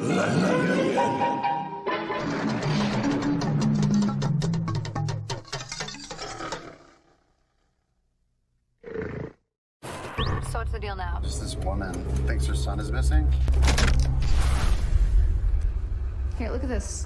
So what's the deal now? Just this woman thinks her son is missing. Here, look at this.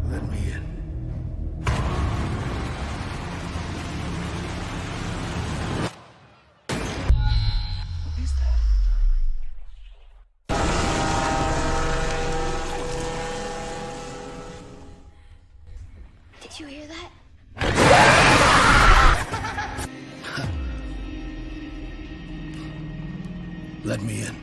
Let me in. What is that? Did you hear that? Let me in.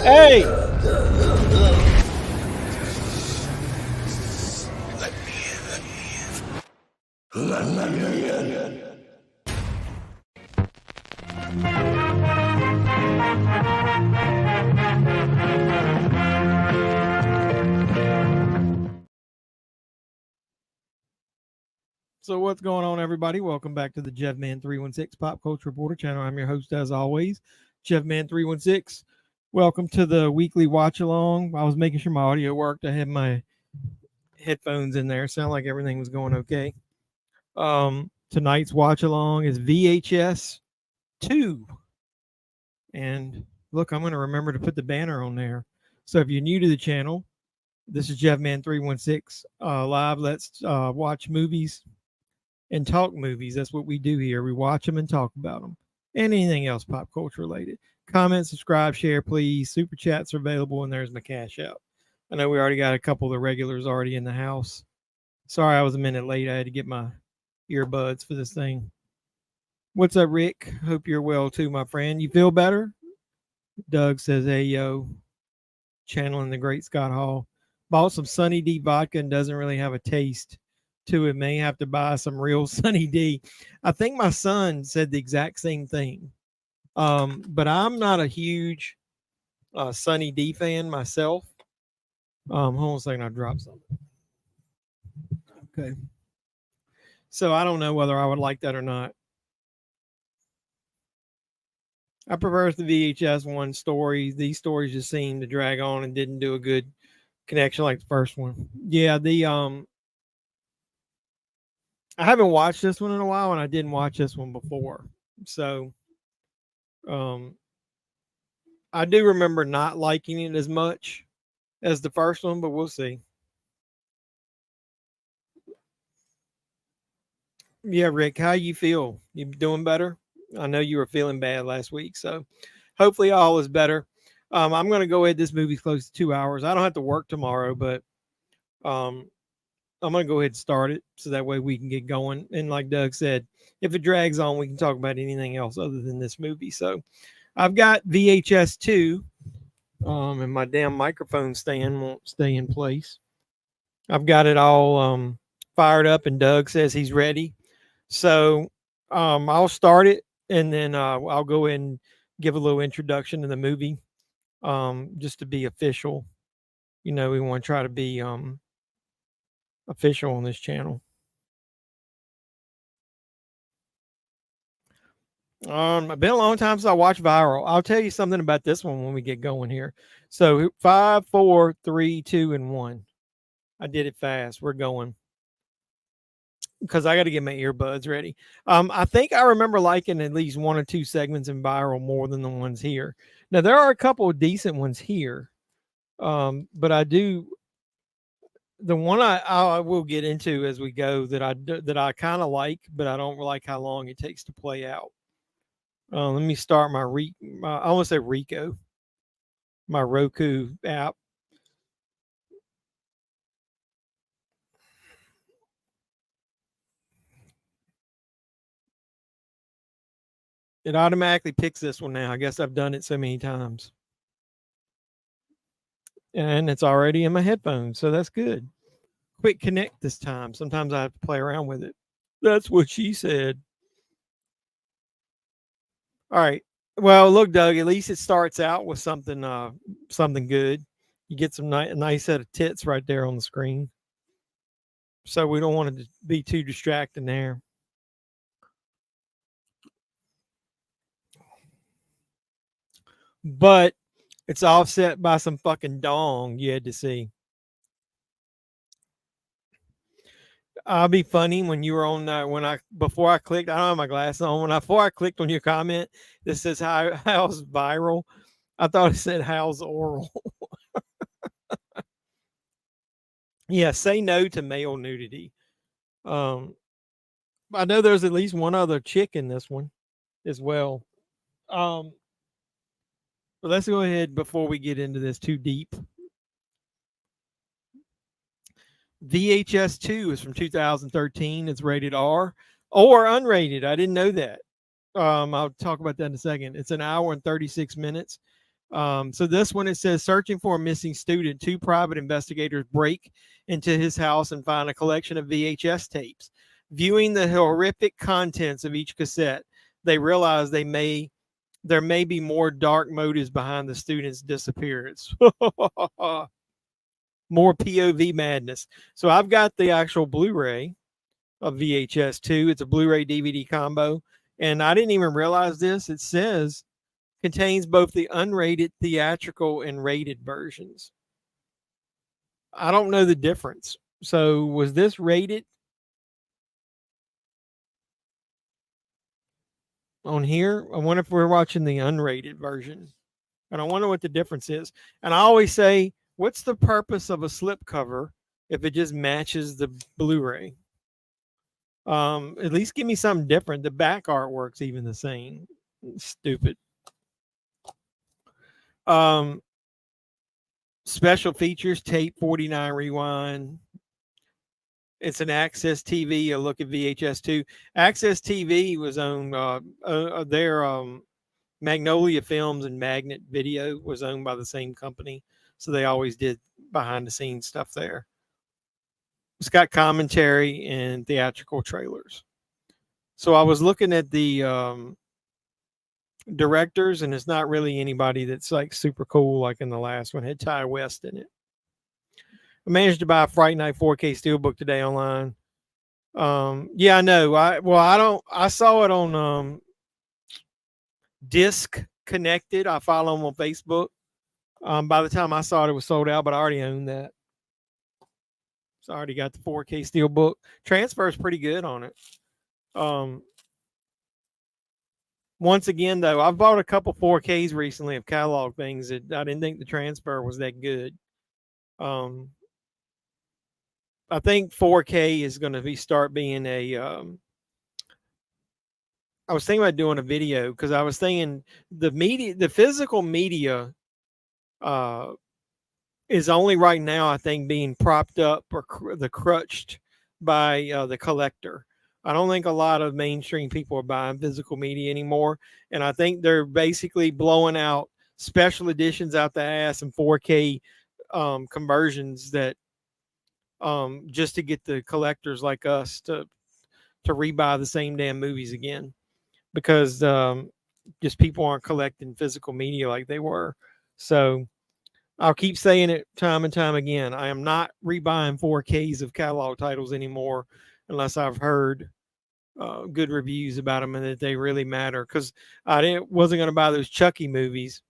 Hey! So what's going on, everybody? Welcome back to the JEFFMAN316 Pop Culture Reporter channel. I'm your host, as always, JEFFMAN316. Welcome to the weekly watch along. I was making sure my audio worked. I had my headphones in there. Sound like everything was going okay. Tonight's watch along is VHS 2. And look, I'm going to remember to put the banner on there. So if you're new to the channel, this is JEFFMAN316 live. Let's watch movies and talk movies. That's what we do here. We watch them and talk about them and anything else pop culture related. Comment, subscribe, share, please. Super chats are available, and there's my cash out. I know we already got a couple of the regulars already in the house. Sorry I was a minute late. I had to get my earbuds for this thing. What's up, Rick? Hope you're well too, my friend. You feel better? Doug says, hey, yo. Channeling the great Scott Hall. Bought some Sunny D vodka and doesn't really have a taste to it. May have to buy some real Sunny D. I think my son said the exact same thing. But I'm not a huge Sunny D fan myself. Hold on a second, I dropped something. Okay. So I don't know whether I would like that or not. I prefer the VHS one story. These stories just seemed to drag on and didn't do a good connection like the first one. Yeah, I haven't watched this one in a while, and I didn't watch this one before. So I do remember not liking it as much as the first one, but we'll see. Yeah, Rick, how you feel? You doing better? I know you were feeling bad last week, so hopefully all is better. I'm going to go ahead. This movie's close to 2 hours. I don't have to work tomorrow, but I'm going to go ahead and start it so that way we can get going. And like Doug said, if it drags on, we can talk about anything else other than this movie. So I've got VHS 2, and my damn microphone stand won't stay in place. I've got it all fired up, and Doug says he's ready. So I'll start it, and then I'll go ahead and give a little introduction to the movie, just to be official. You know, we want to try to be official on this channel. It's been a long time since I watched Viral. I'll tell you something about this one when we get going here. So 5, 4, 3, 2, and 1. I did it fast. We're going. because I got to get my earbuds ready. I think I remember liking at least one or two segments in Viral more than the ones here. Now there are a couple of decent ones here, but I do the one I will get into as we go that I kind of like, but I don't like how long it takes to play out. Let me start my I almost say Rico, my Roku app. It automatically picks this one now. I guess I've done it so many times. And it's already in my headphones, so that's good. Quick connect this time. Sometimes I have to play around with it. That's what she said. All right. Well, look, Doug, at least it starts out with something good. You get some a nice set of tits right there on the screen. So we don't want it to be too distracting there. But it's offset by some fucking dong you had to see. I'll be funny when you were on before I clicked. I don't have my glasses on. Before I clicked on your comment that says how's viral, I thought it said how's oral. Yeah, say no to male nudity. I know there's at least one other chick in this one as well. But let's go ahead before we get into this too deep. VHS 2 is from 2013. It's rated R or unrated. I didn't know that. I'll talk about that in a second. It's an hour and 36 minutes. So this one, it says, searching for a missing student, two private investigators break into his house and find a collection of VHS tapes. Viewing the horrific contents of each cassette, they realize there may be more dark motives behind the student's disappearance. More POV madness. So I've got the actual Blu-ray of VHS 2. It's a Blu-ray DVD combo. And I didn't even realize this. It says contains both the unrated, theatrical, and rated versions. I don't know the difference. So was this rated on here? I wonder if we're watching the unrated version. And I wonder what the difference is. And I always say, what's the purpose of a slipcover if it just matches the Blu-ray? At least give me something different. The back artwork's even the same. Stupid. Special features, tape 49 rewind. It's an Access TV, a look at VHS 2. Access TV was on their Magnolia Films and Magnet Video was owned by the same company. So they always did behind the scenes stuff there. It's got commentary and theatrical trailers. So I was looking at the directors, and it's not really anybody that's like super cool like in the last one. It had Ty West in it. I managed to buy a Fright Night 4K Steelbook today online. Yeah, I know. I saw it on Disc Connected. I follow them on Facebook. By the time I saw it was sold out, but I already own that. So I already got the 4K Steelbook. Transfer is pretty good on it. Once again, though, I've bought a couple 4Ks recently of catalog things that I didn't think the transfer was that good. I think 4K is going to start being a. I was thinking about doing a video because I was thinking the physical media is only right now, I think, being propped up or crutched by the collector. I don't think a lot of mainstream people are buying physical media anymore. And I think they're basically blowing out special editions out the ass and 4K conversions that just to get the collectors like us to rebuy the same damn movies again. Because just people aren't collecting physical media like they were. So I'll keep saying it time and time again. I am not rebuying 4Ks of catalog titles anymore unless I've heard good reviews about them and that they really matter. Because wasn't going to buy those Chucky movies,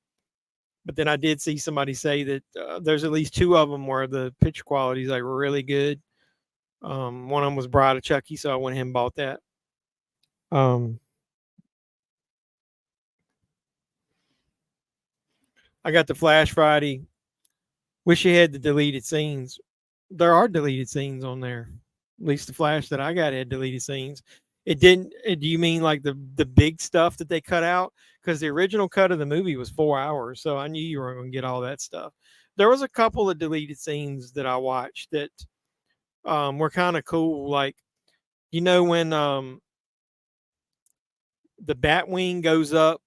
but then I did see somebody say that there's at least two of them where the picture quality is like really good. One of them was Bride of Chucky, so I went ahead and bought that. I got the Flash Friday. Wish you had the deleted scenes. There are deleted scenes on there. At least the Flash that I got had deleted scenes. It didn't. Do you mean like the big stuff that they cut out? Because the original cut of the movie was 4 hours, so I knew you were going to get all that stuff. There was a couple of deleted scenes that I watched that were kind of cool. Like, when the Batwing goes up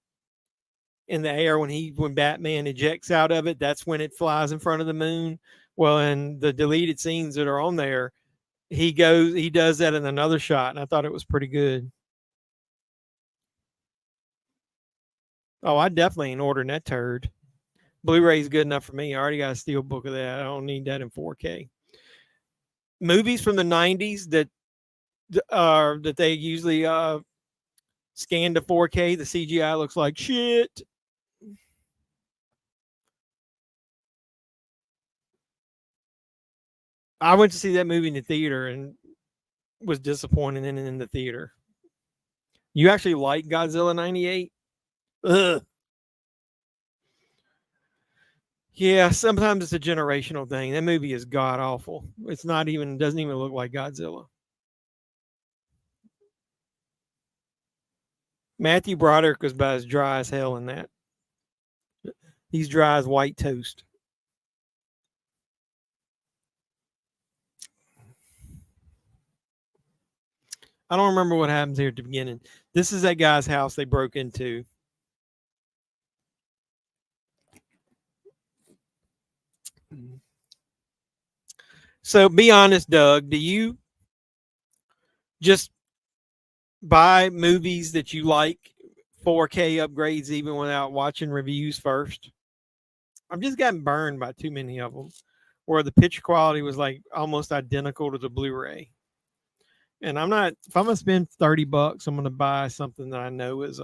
in the air when Batman ejects out of it, that's when it flies in front of the moon. Well, in the deleted scenes that are on there, he does that in another shot, and I thought it was pretty good. Oh, I definitely ain't ordering that turd. Blu-ray's good enough for me. I already got a steel book of that. I don't need that in 4K. Movies from the 90s that they usually scan to 4K, the CGI looks like shit. I went to see that movie in the theater and was disappointed in the theater. You actually like Godzilla 98? Ugh. Yeah, sometimes it's a generational thing. That movie is god awful. Doesn't even look like Godzilla. Matthew Broderick was about as dry as hell in that. He's dry as white toast. I don't remember what happens here at the beginning. This is that guy's house they broke into. So be honest, Doug, do you just buy movies that you like 4K upgrades even without watching reviews first? I've just gotten burned by too many of them where the picture quality was like almost identical to the Blu-ray. And if I'm going to spend $30, I'm going to buy something that I know is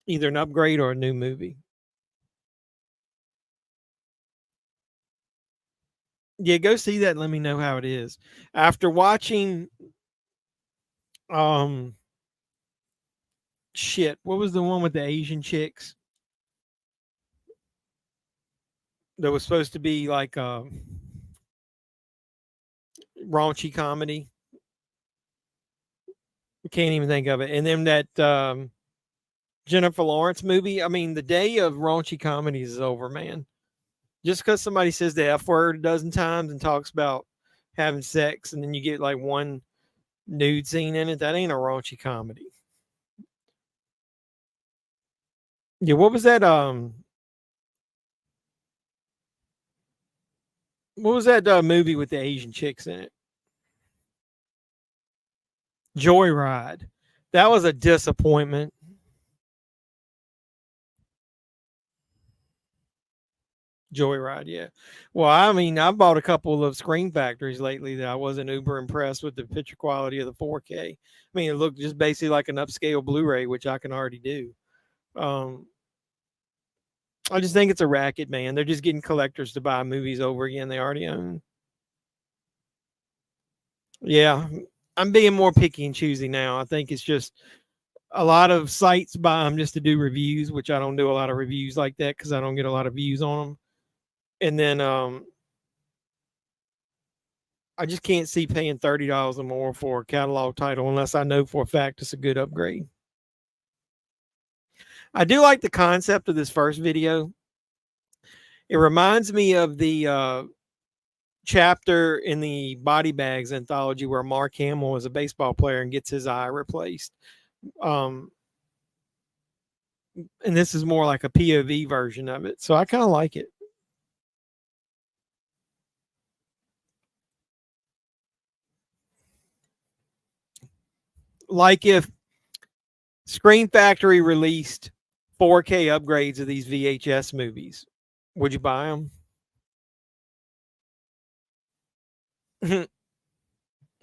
either an upgrade or a new movie. Yeah, go see that and let me know how it is. After watching what was the one with the Asian chicks? That was supposed to be like a raunchy comedy. I can't even think of it. And then that Jennifer Lawrence movie. I mean, the day of raunchy comedies is over, man. Just because somebody says the F word a dozen times and talks about having sex, and then you get like one nude scene in it, that ain't a raunchy comedy. Yeah, what was that? What was that movie with the Asian chicks in it? Joyride. That was a disappointment. Joyride, yeah. Well, I mean, I've bought a couple of Screen Factories lately that I wasn't uber impressed with the picture quality of the 4K. I mean, it looked just basically like an upscale Blu-ray, which I can already do. I just think it's a racket, man. They're just getting collectors to buy movies over again they already own. Yeah, I'm being more picky and choosy now. I think it's just a lot of sites buy them just to do reviews, which I don't do a lot of reviews like that because I don't get a lot of views on them. And then I just can't see paying $30 or more for a catalog title unless I know for a fact it's a good upgrade. I do like the concept of this first video. It reminds me of the chapter in the Body Bags anthology where Mark Hamill is a baseball player and gets his eye replaced. And this is more like a POV version of it. So I kind of like it. Like if Screen Factory released 4K upgrades of these VHS movies, would you buy them?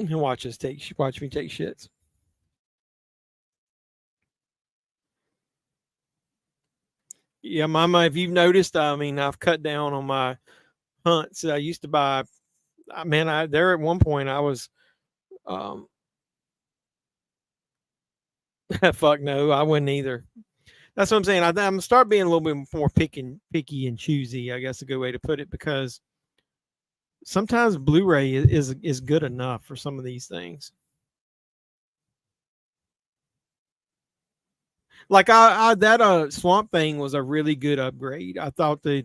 Watch me take shits. Yeah, Mama, if you've noticed, I mean, I've cut down on my hunts. I used to buy Man, there at one point I was, um, fuck no, I wouldn't either. That's what I'm saying. I'm start being a little bit more picky and choosy. I guess a good way to put it, because sometimes Blu-ray is good enough for some of these things. Like I that Swamp Thing was a really good upgrade. I thought the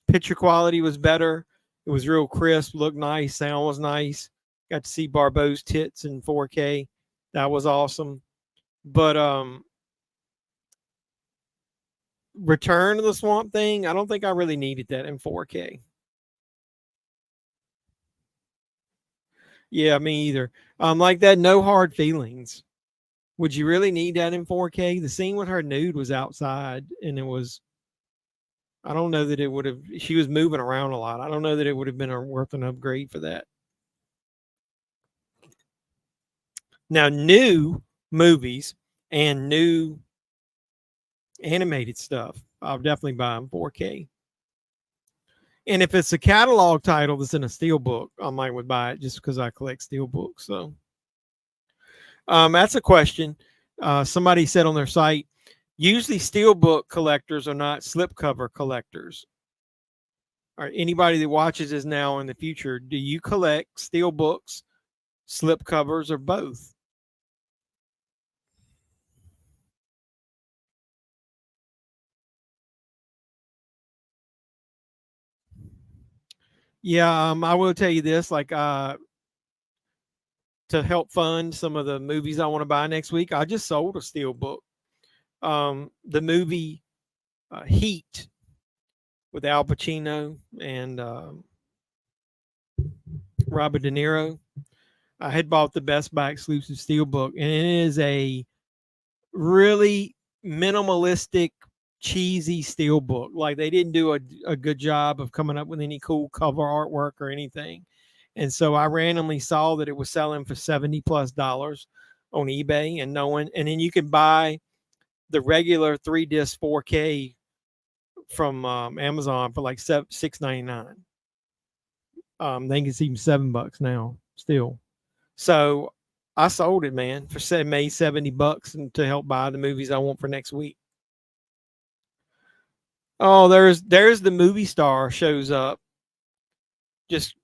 picture quality was better. It was real crisp, looked nice, sound was nice. Got to see Barbeau's tits in 4K. That was awesome. But Return of the Swamp Thing, I don't think I really needed that in 4K. Yeah, me either. Like that No Hard Feelings. Would you really need that in 4K? The scene with her nude was outside, and it was. I don't know that it would have. She was moving around a lot. I don't know that it would have been worth an upgrade for that. Now, new movies and new animated stuff, I'll definitely buy in 4K. And if it's a catalog title that's in a steelbook, I might would buy it just because I collect steelbooks. So, that's a question. Somebody said on their site, usually steelbook collectors are not slipcover collectors. All right, anybody that watches this now in the future, do you collect steelbooks, slipcovers, or both? Yeah, I will tell you this, like to help fund some of the movies I want to buy next week, I just sold a steelbook. The movie Heat with Al Pacino and Robert De Niro. I had bought the Best Buy exclusive steelbook, and it is a really minimalistic, cheesy steelbook. Like they didn't do a good job of coming up with any cool cover artwork or anything. And so I randomly saw that it was selling for $70+ on eBay, and then you can buy the regular 3-disc 4K from Amazon for like $6.99. I think it's even $7 now still. So I sold it, man, for made $70 and to help buy the movies I want for next week. Oh, there's the movie star shows up. Just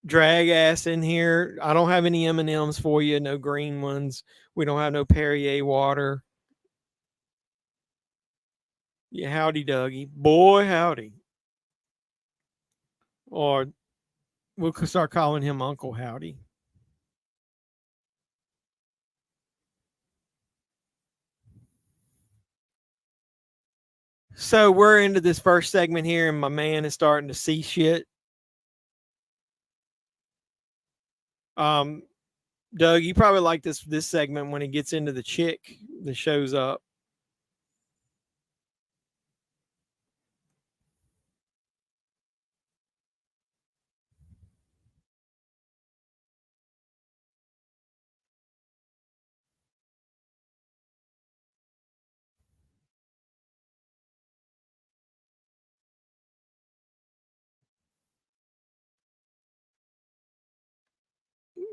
drag ass in here. I don't have any M&Ms for you, no green ones. We don't have no Perrier water. Yeah, howdy, Dougie. Boy, howdy. Or we'll start calling him Uncle Howdy. So we're into this first segment here, and my man is starting to see shit. Doug, you probably like this segment when he gets into the chick that shows up.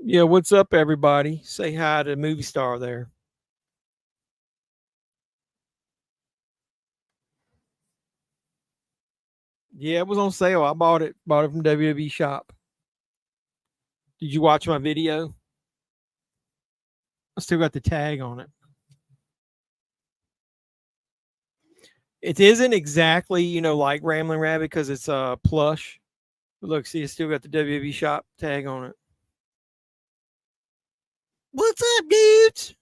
Yeah, what's up, everybody? Say hi to movie star there. Yeah, it was on sale. I bought it. Bought it from WWE Shop. Did you watch my video? I still got the tag on it. It isn't exactly, like Ramblin' Rabbit because it's plush. But look, see, it's still got the WWE Shop tag on it. What's up, dudes?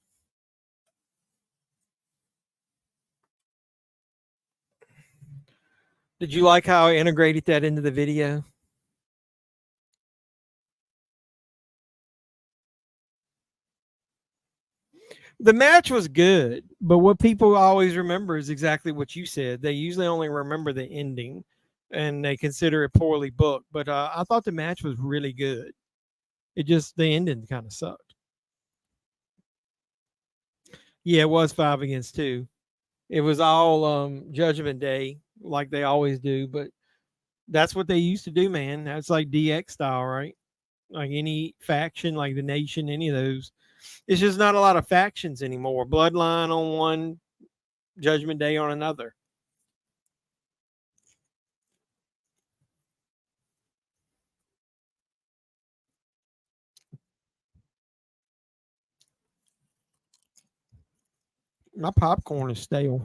Did you like how I integrated that into the video? The match was good, but what people always remember is exactly what you said. They usually only remember the ending and they consider it poorly booked. But I thought the match was really good. It just, the ending kind of sucked. Yeah, it was 5 against 2. It was all Judgment Day, like they always do. But That's what they used to do, man. That's like DX style, right? Like any faction, like the Nation, any of those. It's just not a lot of factions anymore. Bloodline on one, Judgment Day on another. My popcorn is stale.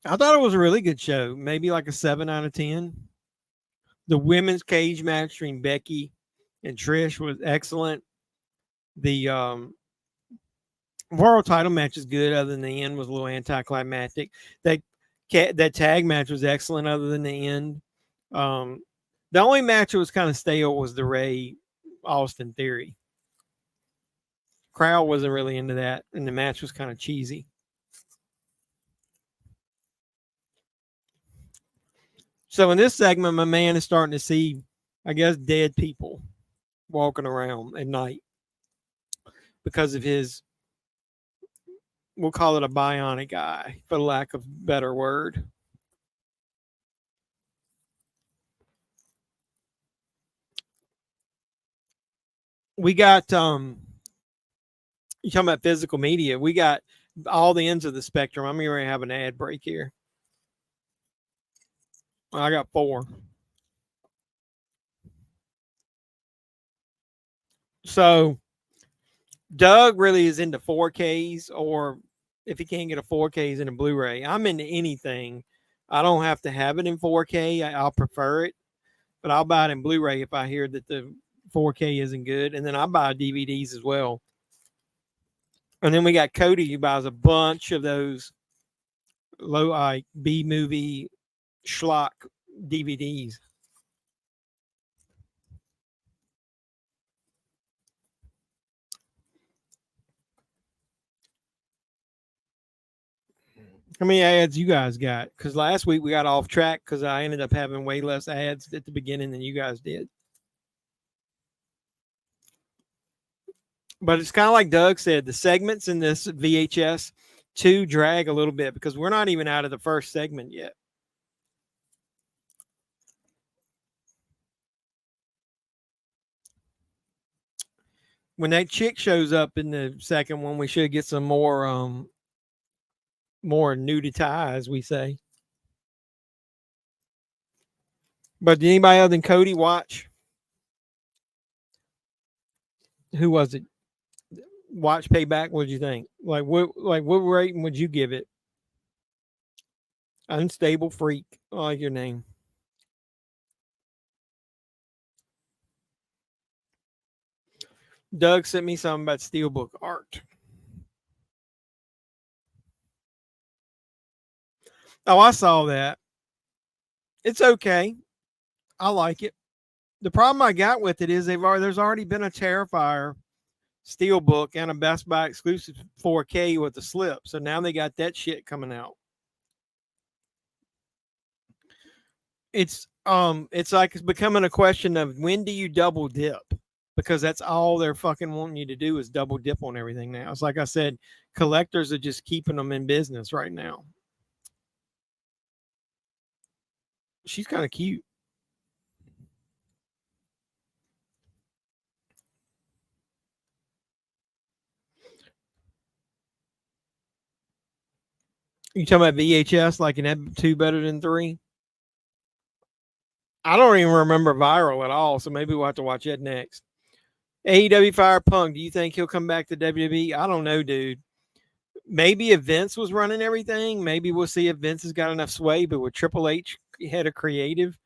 I thought it was a really good show. Maybe like a 7 out of 10. The women's cage match between Becky and Trish was excellent. The world title match is good, other than the end was a little anticlimactic. That tag match was excellent, other than the end. The only match that was kind of stale was the Ray Austin Theory. Crowd wasn't really into that, and the match was kind of cheesy. So in this segment, my man is starting to see, I guess, dead people walking around at night because of his, we'll call it a bionic eye, for lack of a better word. We got you talking about physical media. We got all the ends of the spectrum. I'm going to have an ad break here. I got 4. So Doug really is into 4Ks, or if he can't get a 4K, he's in a Blu-ray. I'm into anything. I don't have to have it in 4K. I'll prefer it, but I'll buy it in Blu-ray if I hear that the 4K isn't good. And then I buy DVDs as well. And then we got Cody, who buys a bunch of those low like B movie schlock DVDs. How many ads you guys got? Because last week we got off track because I ended up having way less ads at the beginning than you guys did. But it's kind of like Doug said, the segments in this VHS 2 drag a little bit because we're not even out of the first segment yet. When that chick shows up in the second one, we should get some more nudity, as we say. But did anybody other than Cody watch? Who was it? Watch Payback. What did you think? Like what rating would you give it? Unstable Freak. I like your name. Doug sent me something about Steelbook art. Oh, I saw that. It's okay. I like it. The problem I got with it is there's already been a Terrifier Steelbook and a Best Buy exclusive 4K with the slip. So now they got that shit coming out. It's like it's becoming a question of when do you double dip? Because that's all they're fucking wanting you to do is double dip on everything now. It's like I said, collectors are just keeping them in business right now. She's kind of cute. You talking about VHS like an 2 better than 3? I don't even remember Viral at all, so maybe we'll have to watch it next. AEW Fire Punk, do you think he'll come back to WWE? I don't know, dude. Maybe if Vince was running everything, maybe we'll see if Vince has got enough sway, but with Triple H head of creative,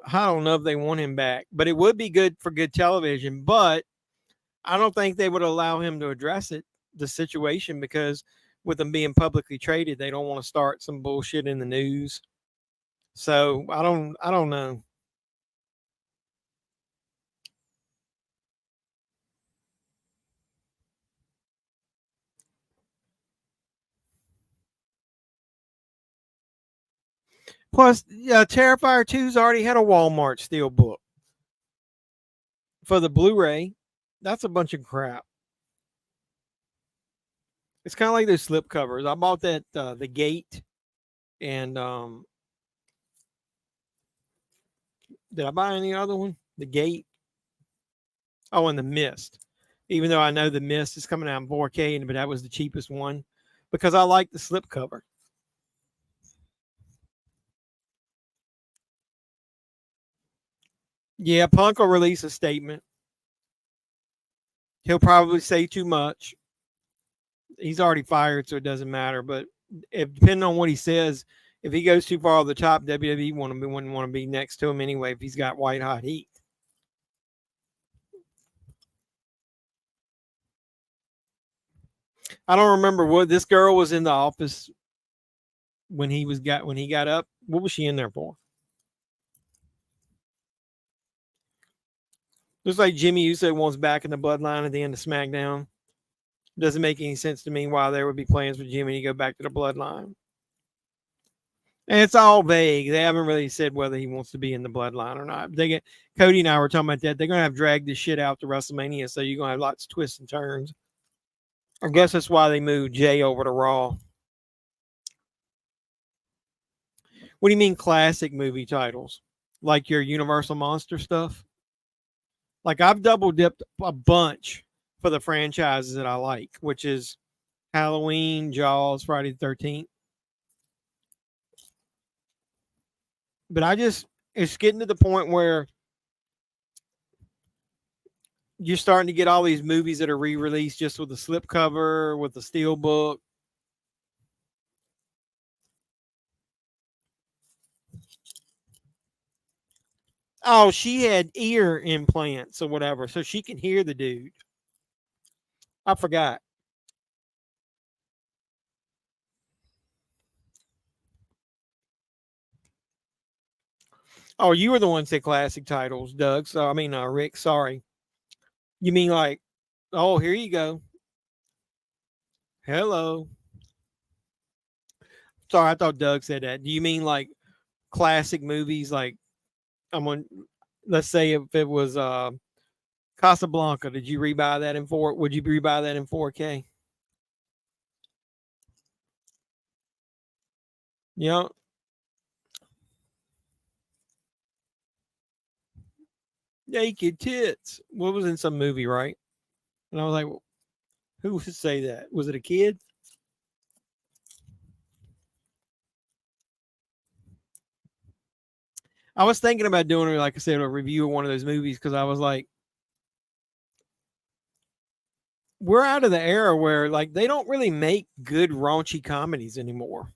I don't know if they want him back. But it would be good for good television, but I don't think they would allow him to address the situation, because with them being publicly traded, they don't want to start some bullshit in the news. So I don't know. Plus, Terrifier 2's already had a Walmart Steelbook for the Blu-ray. That's a bunch of crap. It's kind of like those slip covers. I bought that the Gate And did I buy any other one? The Gate. Oh, and The Mist. Even though I know The Mist is coming out in 4K, but that was the cheapest one because I like the slipcover. Yeah, Punk will release a statement. He'll probably say too much. He's already fired, so it doesn't matter. But depending on what he says, if he goes too far over the top, WWE wouldn't want to be next to him anyway if he's got white hot heat. I don't remember what this girl was in the office when he got up. What was she in there for? Looks like Jimmy Uso wants back in the bloodline at the end of SmackDown. Doesn't make any sense to me why there would be plans for Jimmy to go back to the bloodline. And it's all vague. They haven't really said whether he wants to be in the bloodline or not. Cody and I were talking about that. They're gonna have dragged this shit out to WrestleMania, so you're gonna have lots of twists and turns. I guess that's why they moved Jay over to Raw. What do you mean classic movie titles? Like your Universal Monster stuff? Like I've double dipped a bunch for the franchises that I like, which is Halloween, Jaws, Friday the 13th. But it's getting to the point where you're starting to get all these movies that are re-released just with a slipcover, with the steel book. Oh, she had ear implants or whatever, so she can hear the dude. I forgot. Oh, you were the one that said classic titles, Doug. So I mean, Rick. Sorry. You mean like? Oh, here you go. Hello. Sorry, I thought Doug said that. Do you mean like classic movies? Like I'm on. Let's say if it was Casablanca, did you rebuy that in 4? Would you rebuy that in 4K? Yeah. Naked tits. What was in some movie, right? And I was like, who would say that? Was it a kid? I was thinking about doing, like I said, a review of one of those movies because I was like, we're out of the era where like they don't really make good raunchy comedies anymore.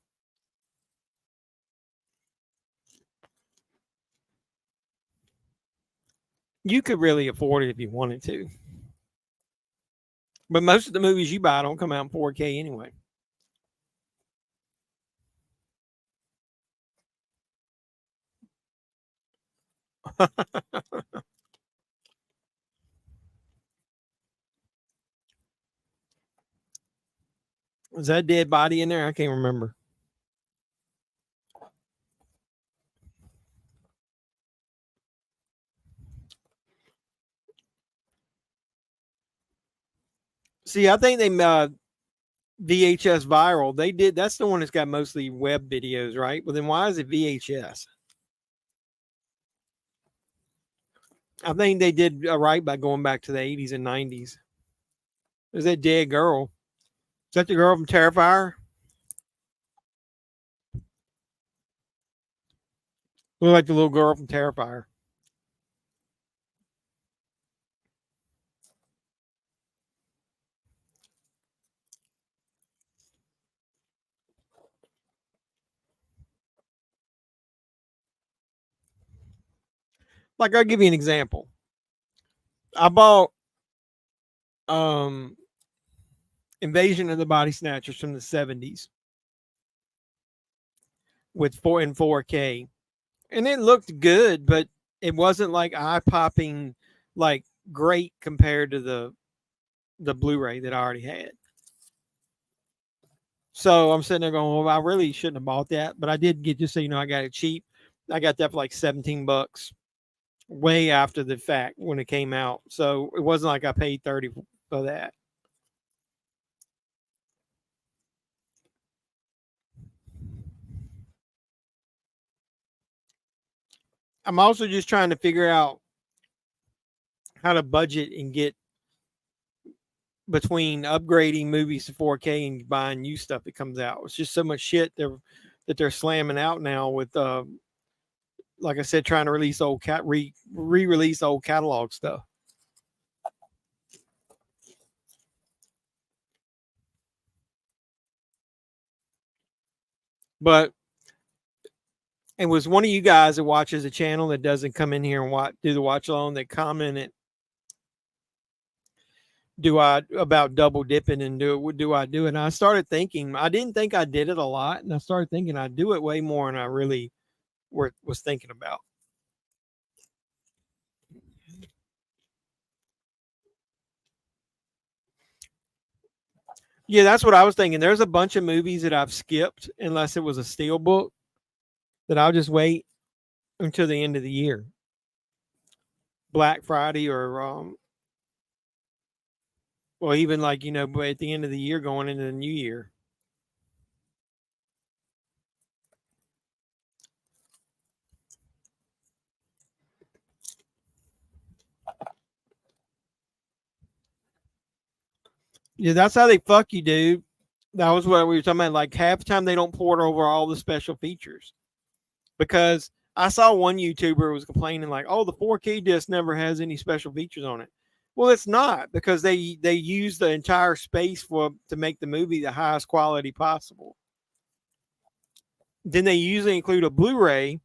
You could really afford it if you wanted to. But most of the movies you buy don't come out in 4K anyway. Was that dead body in there? I can't remember. See, I think they VHS viral. They did. That's the one that's got mostly web videos, right? Well, then why is it VHS? I think they did right by going back to the 80s and 90s. There's that dead girl. Is that the girl from Terrifier? Look like the little girl from Terrifier. Like, I'll give you an example. I bought Invasion of the Body Snatchers from the 70s with 4K. And it looked good, but it wasn't like eye-popping, like great compared to the Blu-ray that I already had. So I'm sitting there going, well, I really shouldn't have bought that, but I did get, just so you know, I got it cheap. I got that for like $17 way after the fact when it came out. So it wasn't like I paid 30 for that. I'm also just trying to figure out how to budget and get between upgrading movies to 4K and buying new stuff that comes out. It's just so much shit that they're slamming out now with like I said, trying to release old re-release old catalog stuff. But it was one of you guys that watches a channel that doesn't come in here and do the watch along that commented, about double dipping and do I do it? And I started thinking, I didn't think I did it a lot, and I started thinking I do it way more than I really was thinking about. Yeah, that's what I was thinking. There's a bunch of movies that I've skipped unless it was a steel book that I'll just wait until the end of the year. Black Friday or well, even like, but at the end of the year going into the new year. Yeah, that's how they fuck you, dude. That was what we were talking about. Like half the time they don't port over all the special features. Because I saw one YouTuber was complaining like, "Oh, the 4K disc never has any special features on it." Well, it's not, because they use the entire space to make the movie the highest quality possible. Then they usually include a Blu-ray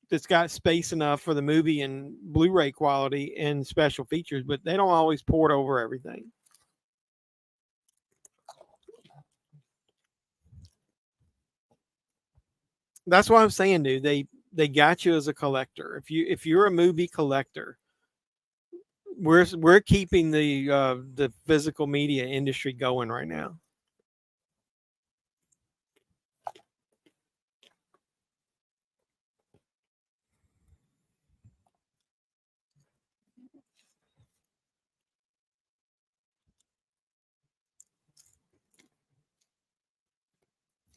that's got space enough for the movie and Blu-ray quality and special features, but they don't always port over everything. That's what I'm saying, dude. They got you as a collector. If you're a movie collector, we're keeping the physical media industry going right now.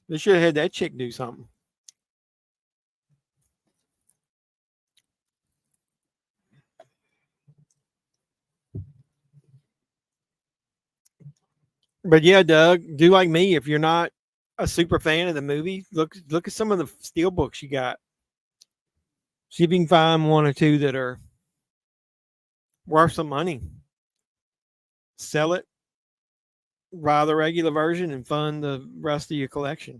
They should have had that chick do something. But yeah, Doug, do like me. If you're not a super fan of the movie, look at some of the steel books you got. See if you can find one or two that are worth some money. Sell it, buy the regular version, and fund the rest of your collection.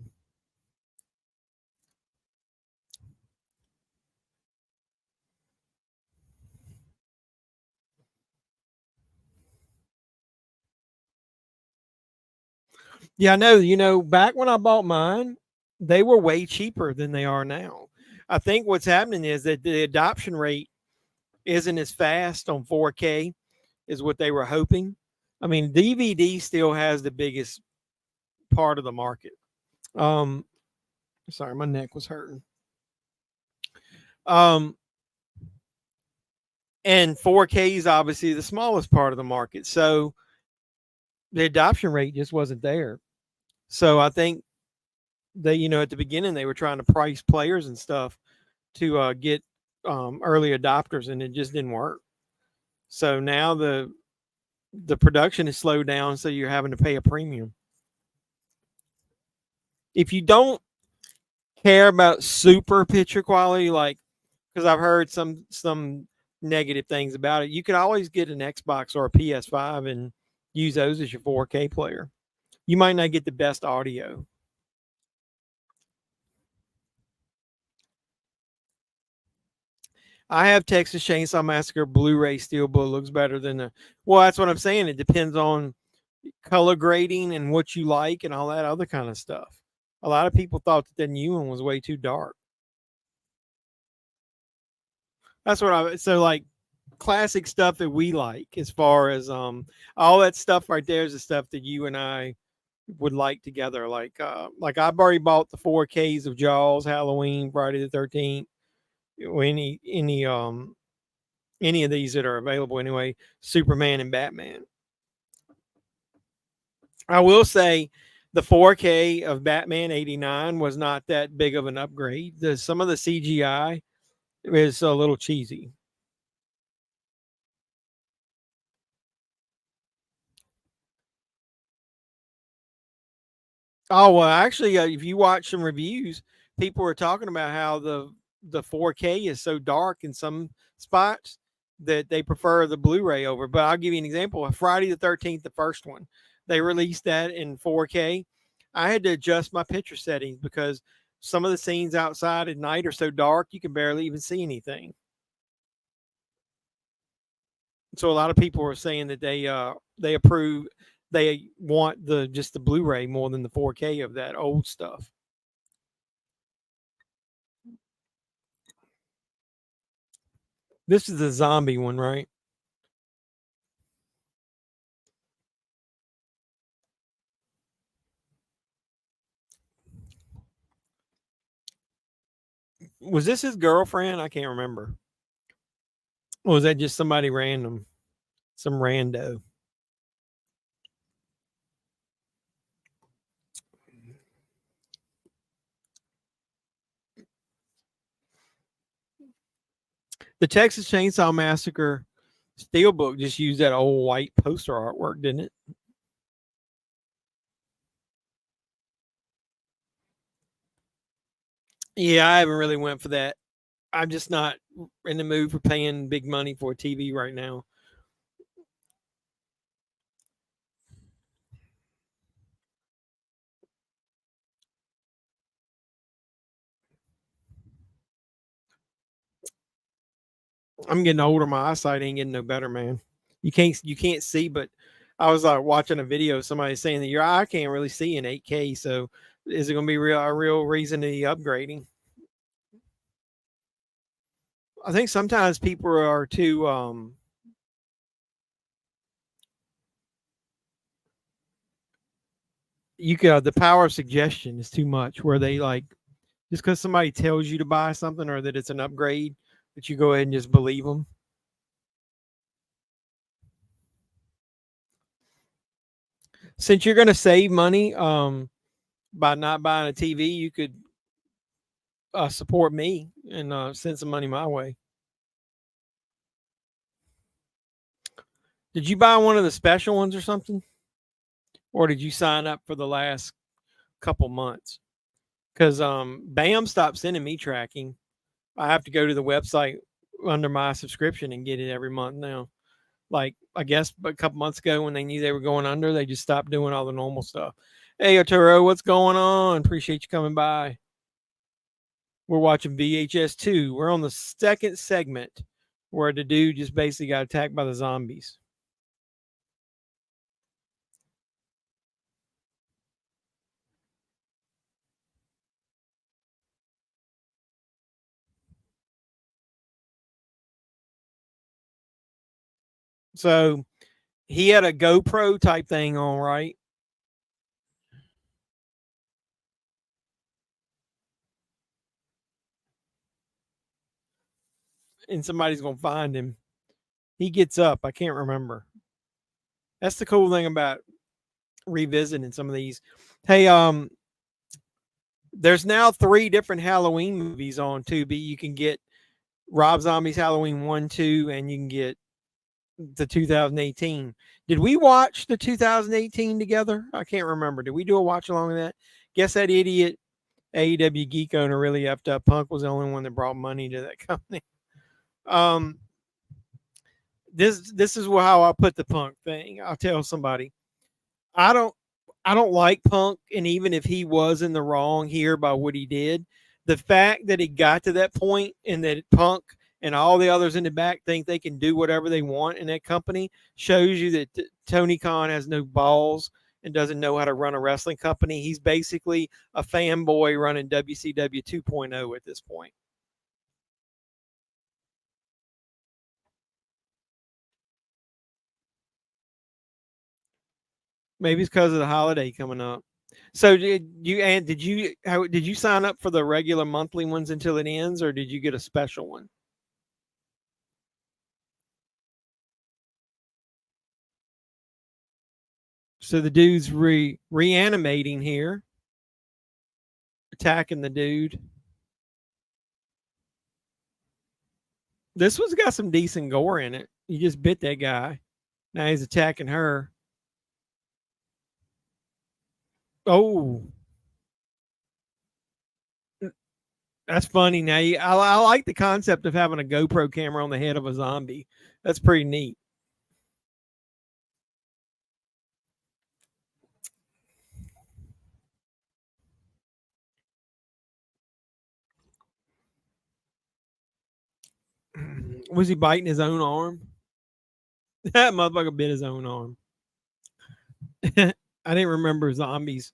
Yeah, I know. Back when I bought mine, they were way cheaper than they are now. I think what's happening is that the adoption rate isn't as fast on 4K as what they were hoping. I mean, DVD still has the biggest part of the market. Sorry, my neck was hurting. And 4K is obviously the smallest part of the market. So the adoption rate just wasn't there. So I think they, at the beginning, they were trying to price players and stuff to get early adopters, and it just didn't work. So now the production is slowed down, so you're having to pay a premium. If you don't care about super picture quality, like, because I've heard some negative things about it, you can always get an Xbox or a PS5 and use those as your 4K player. You might not get the best audio. I have Texas Chainsaw Massacre Blu-ray Steelbook. Looks better than the. Well, that's what I'm saying. It depends on color grading and what you like and all that other kind of stuff. A lot of people thought that the new one was way too dark. That's what so like classic stuff that we like, as far as all that stuff right there is the stuff that you and I would like together. Like I've already bought the 4Ks of Jaws, Halloween, Friday the 13th, any of these that are available anyway, Superman and Batman. I will say the 4K of Batman 89 was not that big of an upgrade. Some of the CGI is a little cheesy. Oh well, actually, if you watch some reviews, people are talking about how the 4K is so dark in some spots that they prefer the Blu-ray over. But I'll give you an example. Friday the 13th, the first one, they released that in 4K. I had to adjust my picture settings because some of the scenes outside at night are so dark you can barely even see anything. So a lot of people are saying that they approve, they want the just the Blu-ray more than the 4K of that old stuff. This is the zombie one, right? Was this his girlfriend? I can't remember. Or was that just somebody random? Some rando. The Texas Chainsaw Massacre Steelbook just used that old white poster artwork, didn't it? Yeah, I haven't really went for that. I'm just not in the mood for paying big money for a TV right now. I'm getting older. My eyesight ain't getting no better, man. You can't see, but I was like watching a video. Somebody saying that your eye can't really see in 8K. So is it going to be a real reason to be upgrading? I think sometimes people are too you could the power of suggestion is too much where they like just because somebody tells you to buy something or that it's an upgrade that you go ahead and just believe them. Since you're going to save money by not buying a TV, you could support me and send some money my way. Did you buy one of the special ones or something? Or did you sign up for the last couple months? Because BAM stopped sending me tracking. I have to go to the website under my subscription and get it every month now. Like, I guess a couple months ago when they knew they were going under, they just stopped doing all the normal stuff. Hey, Arturo, what's going on? Appreciate you coming by. We're watching VHS 2. We're on the second segment where the dude just basically got attacked by the zombies. So he had a GoPro type thing on, right? And somebody's going to find him. He gets up. I can't remember. That's the cool thing about revisiting some of these. Hey, there's now 3 different Halloween movies on Tubi. You can get Rob Zombie's Halloween 1, 2, and you can get the 2018. Did we watch the 2018 together? I can't remember. Did we do a watch along with that? Guess that idiot AEW geek owner really effed up. Punk was the only one that brought money to that company. This is how I put the Punk thing. I'll tell somebody. I don't like Punk, and even if he was in the wrong here by what he did, the fact that he got to that point and that Punk and all the others in the back think they can do whatever they want in that company shows you that Tony Khan has no balls and doesn't know how to run a wrestling company. He's basically a fanboy running WCW 2.0 at this point. Maybe it's because of the holiday coming up. So did you sign up for the regular monthly ones until it ends, or did you get a special one? So the dude's reanimating here, attacking the dude. This one's got some decent gore in it. You just bit that guy. Now he's attacking her. Oh, that's funny. Now I like the concept of having a GoPro camera on the head of a zombie. That's pretty neat. Was he biting his own arm? That motherfucker bit his own arm. I didn't remember zombies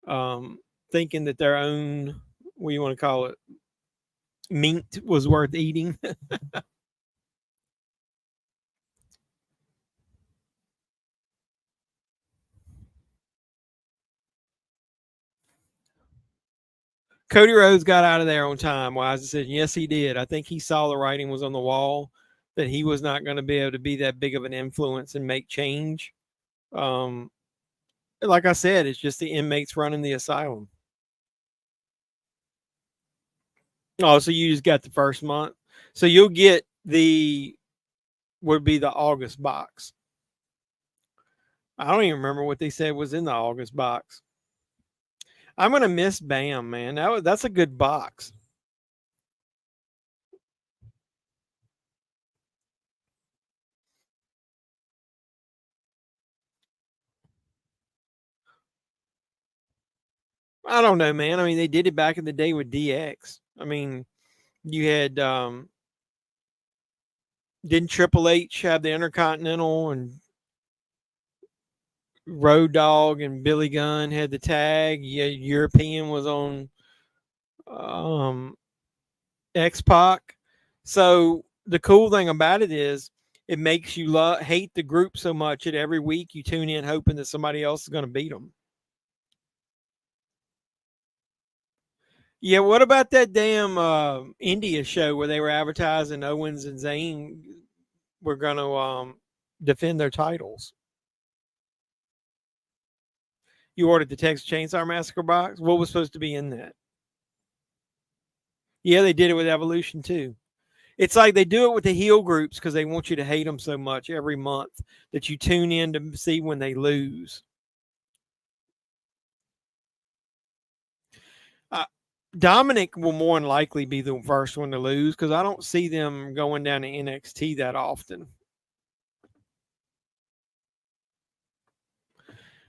thinking that their own, what do you want to call it, meat was worth eating. Cody Rhodes got out of there on time. Wise said, yes, he did. I think he saw the writing was on the wall that he was not going to be able to be that big of an influence and make change. Like I said, it's just the inmates running the asylum. Oh, so you just got the first month. So you'll get would be the August box. I don't even remember what they said was in the August box. I'm gonna miss Bam, man. That's a good box. I don't know, man. I mean, they did it back in the day with DX. I mean, you had didn't Triple H have the Intercontinental, and Road Dogg and Billy Gunn had the tag. Yeah, European was on X Pac. So the cool thing about it is it makes you hate the group so much that every week you tune in hoping that somebody else is going to beat them. Yeah, what about that damn India show where they were advertising Owens and Zayn were going to defend their titles? You ordered the Texas Chainsaw Massacre box? What was supposed to be in that? Yeah, they did it with Evolution too. It's like they do it with the heel groups because they want you to hate them so much every month that you tune in to see when they lose. Dominic will more than likely be the first one to lose because I don't see them going down to NXT that often.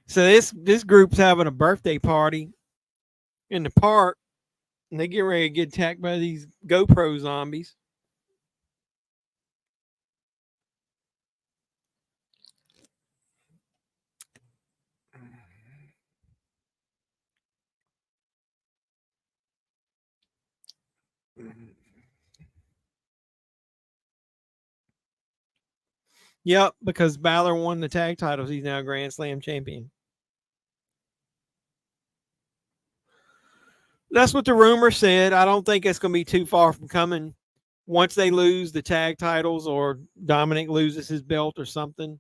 So this group's having a birthday party in the park, and they get ready to get attacked by these GoPro zombies. Yep, because Balor won the tag titles. He's now Grand Slam champion. That's what the rumor said. I don't think it's going to be too far from coming. Once they lose the tag titles or Dominic loses his belt or something.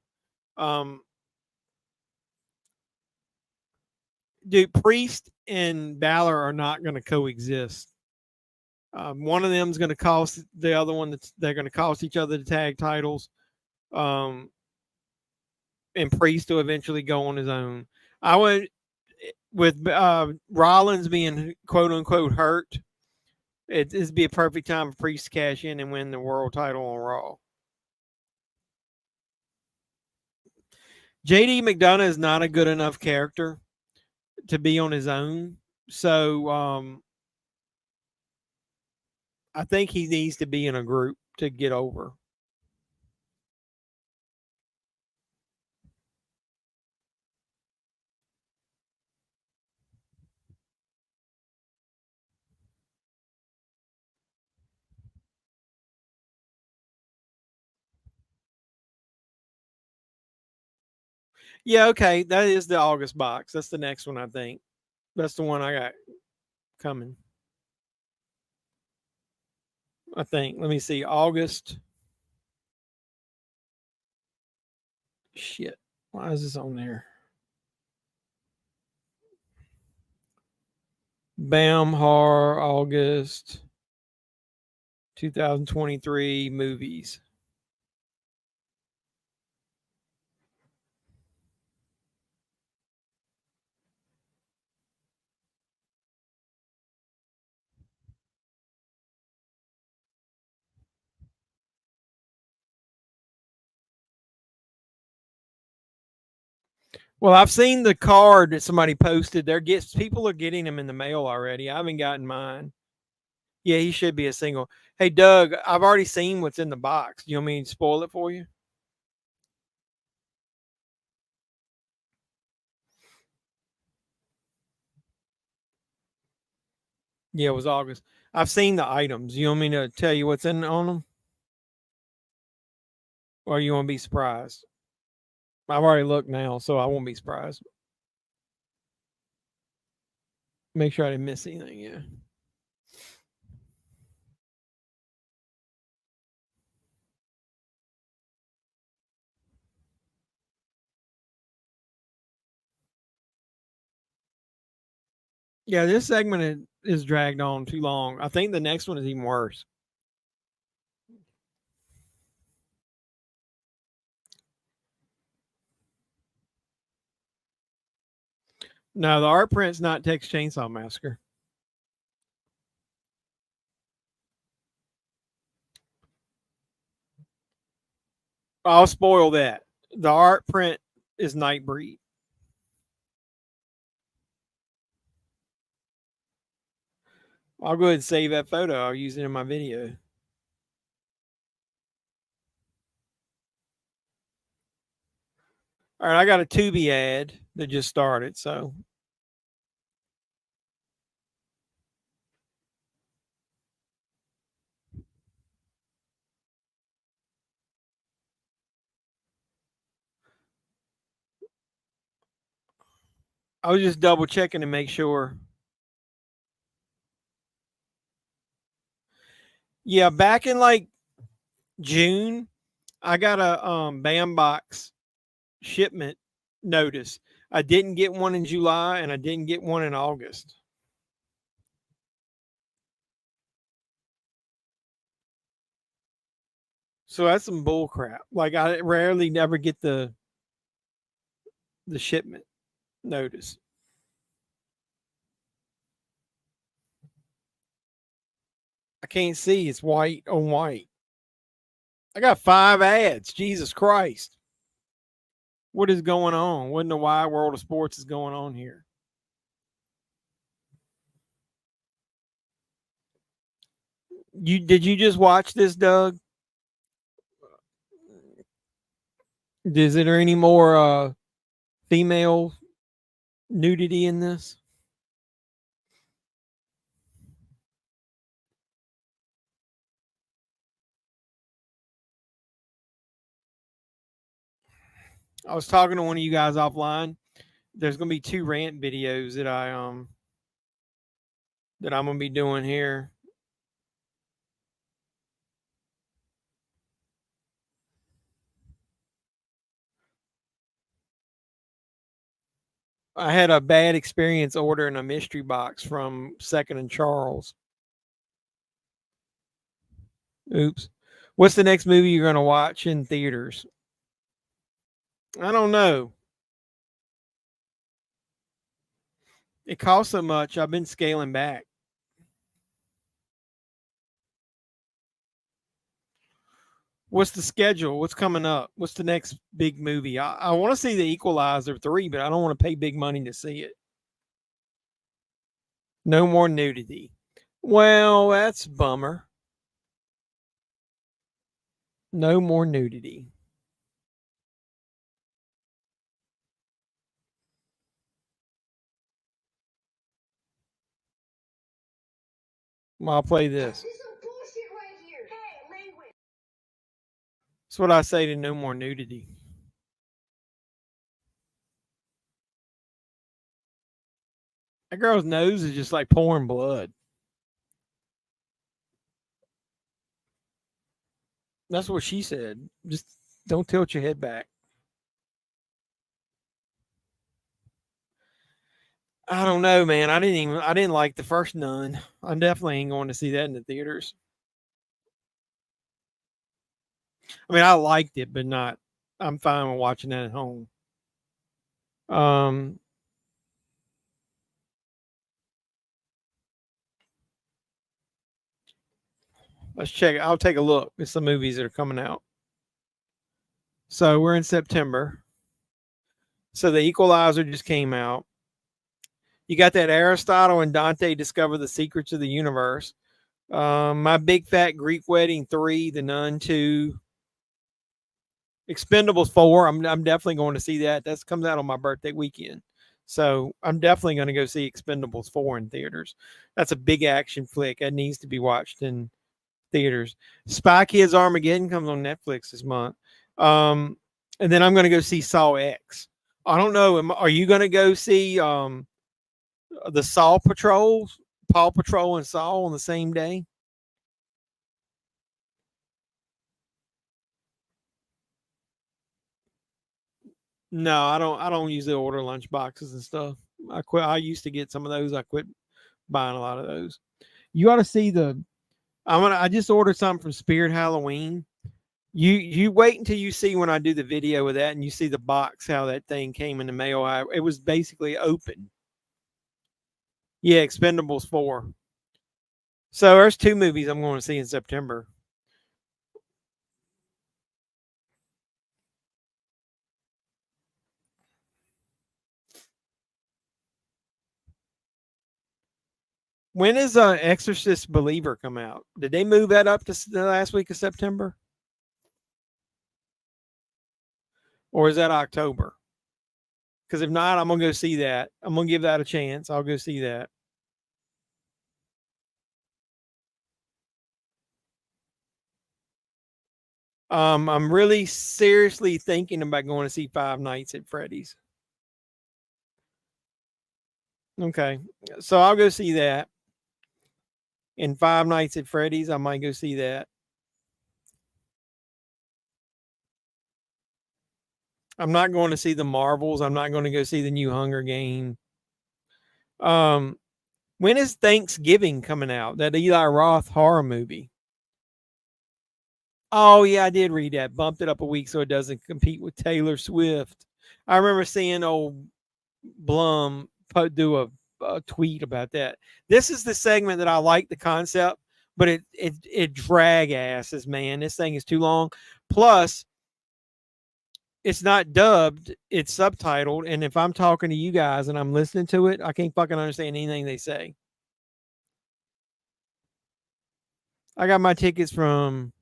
Dude, Priest and Balor are not going to coexist. One of them is going to cost the other one. They're going to cost each other the tag titles. And Priest to eventually go on his own. I would, with Rollins being quote unquote hurt, it'd be a perfect time for Priest to cash in and win the world title on Raw. JD McDonough is not a good enough character to be on his own. So I think he needs to be in a group to get over. Yeah, okay. That is the August box. That's the next one, I think. That's the one I got coming. I think. Let me see. August. Shit. Why is this on there? Bam Har August 2023 movies. Well, I've seen the card that somebody posted. People are getting them in the mail already. I haven't gotten mine. Yeah, he should be a single. Hey, Doug, I've already seen what's in the box. You want me to spoil it for you? Yeah, it was August. I've seen the items. You want me to tell you what's in on them? Or you want to be surprised? I've already looked now, so I won't be surprised. Make sure I didn't miss anything. Yeah. Yeah, this segment is dragged on too long. I think the next one is even worse. No, the art print's not Texas Chainsaw Massacre. I'll spoil that. The art print is Nightbreed. I'll go ahead and save that photo. I'll use it in my video. All right, I got a Tubi ad that just started, so I was just double checking to make sure. Yeah, back in like June, I got a Bambox shipment notice. I didn't get one in July and I didn't get one in August. So that's some bull crap. Like I rarely never get the shipment notice. I can't see. It's white on white. I got 5 ads. Jesus Christ. What is going on? What in the wide world of sports is going on here? Did you just watch this, Doug? Is there any more female nudity in this? I was talking to one of you guys offline. There's gonna be 2 rant videos that I'm gonna be doing here. I had a bad experience ordering a mystery box from Second and Charles. Oops. What's the next movie you're gonna watch in theaters? I don't know. It costs so much. I've been scaling back. What's the schedule? What's coming up? What's the next big movie? I want to see The Equalizer 3, but I don't want to pay big money to see it. No more nudity. Well, that's a bummer. No more nudity. Well, I'll play this. That's what I say to no more nudity. That girl's nose is just like pouring blood. That's what she said. Just don't tilt your head back. I don't know, man. I didn't like the first Nun. I definitely ain't going to see that in the theaters. I mean, I liked it, but not. I'm fine with watching that at home. Um, let's check it. I'll take a look at some movies that are coming out. So we're in September. So the Equalizer just came out. You got that Aristotle and Dante discover the secrets of the universe. My Big Fat Greek Wedding 3, The Nun 2, Expendables 4. I'm definitely going to see that. That comes out on my birthday weekend. So I'm definitely going to go see Expendables 4 in theaters. That's a big action flick. That needs to be watched in theaters. Spy Kids Armageddon comes on Netflix this month. And then I'm going to go see Saw X. I don't know. Are you going to go see the Saw Patrols, Paw Patrol and Saw on the same day? No, I don't. I don't usually order lunch boxes and stuff. I quit. I used to get some of those. I quit buying a lot of those. You ought to see the. I just ordered something from Spirit Halloween. You wait until you see when I do the video with that, and you see the box how that thing came in the mail. It was basically open. Yeah, Expendables 4. So there's 2 movies I'm going to see in September. When is Exorcist Believer come out? Did they move that up to the last week of September? Or is that October? Because if not, I'm going to go see that. I'm going to give that a chance. I'll go see that. I'm really seriously thinking about going to see Five Nights at Freddy's. Okay. So I'll go see that. And Five Nights at Freddy's, I might go see that. I'm not going to see the Marvels. I'm not going to go see the new Hunger Game. When is Thanksgiving coming out? That Eli Roth horror movie. Oh yeah, I did read that. Bumped it up a week so it doesn't compete with Taylor Swift. I remember seeing old Blum do a tweet about that. This is the segment that I like the concept, but it drag asses, man. This thing is too long. Plus, it's not dubbed, it's subtitled, and if I'm talking to you guys and I'm listening to it, I can't fucking understand anything they say. I got my tickets from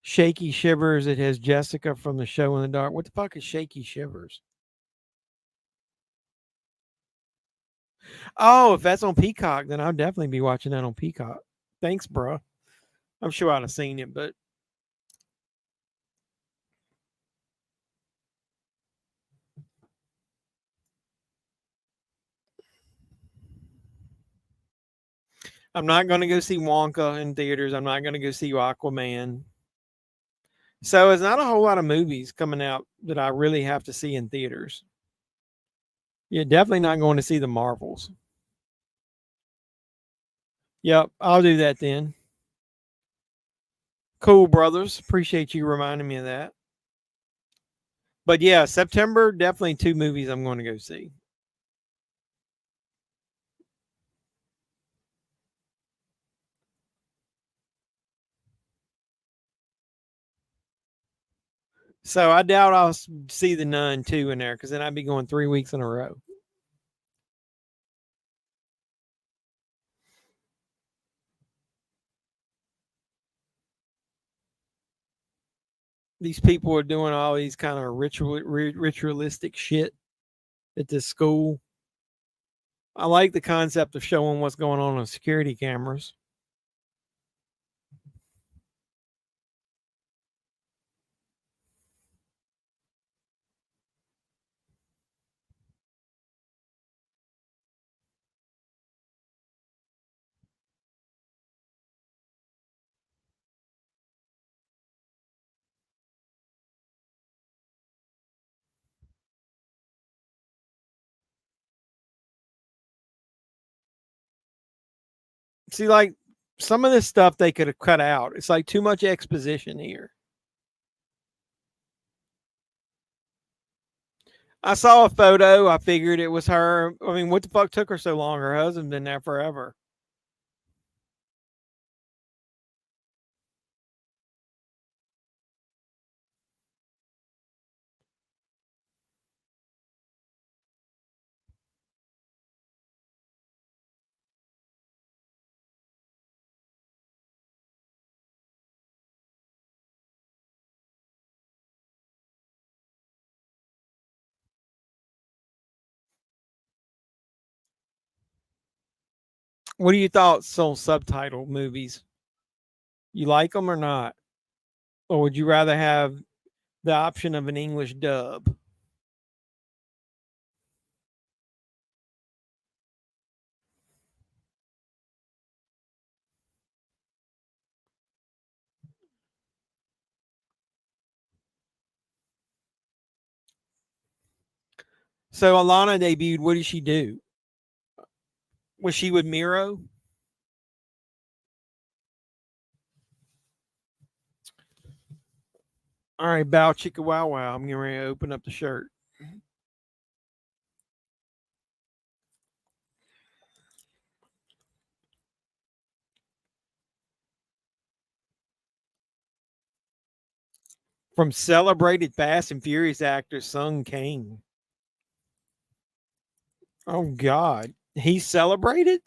Shaky Shivers. It has Jessica from the Show in the Dark. What the fuck is Shaky Shivers? Oh, if that's on Peacock, then I'll definitely be watching that on Peacock. Thanks, bro. I'm sure I'd have seen it, but I'm not going to go see Wonka in theaters. I'm not going to go see Aquaman. So there's not a whole lot of movies coming out that I really have to see in theaters. You're definitely not going to see the Marvels. Yep, I'll do that then. Cool, brothers. Appreciate you reminding me of that. But yeah, September, definitely 2 movies I'm going to go see. So I doubt I'll see the Nun 2 in there because then I'd be going 3 weeks in a row. These people are doing all these kind of ritualistic shit at this school. I like the concept of showing what's going on security cameras. See, like some of this stuff they could have cut out. It's like too much exposition here. I saw a photo. I figured it was her. I mean, what the fuck took her so long? Her husband's been there forever. What are your thoughts on subtitle movies? You like them or not? Or would you rather have the option of an English dub? So Alana debuted. What did she do? Was she with Miro? All right, bow chicka wow wow. I'm getting ready to open up the shirt. From celebrated Fast and Furious actor Sung Kang. Oh God, he's celebrated.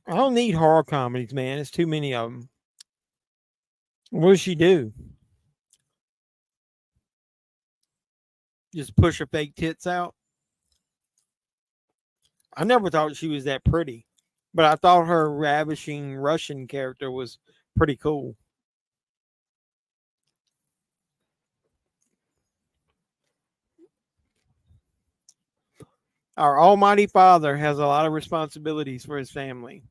I don't need horror comedies, man. It's too many of them. What does she do? Just push her fake tits out? I never thought she was that pretty, but I thought her ravishing Russian character was pretty cool. Our Almighty Father has a lot of responsibilities for his family.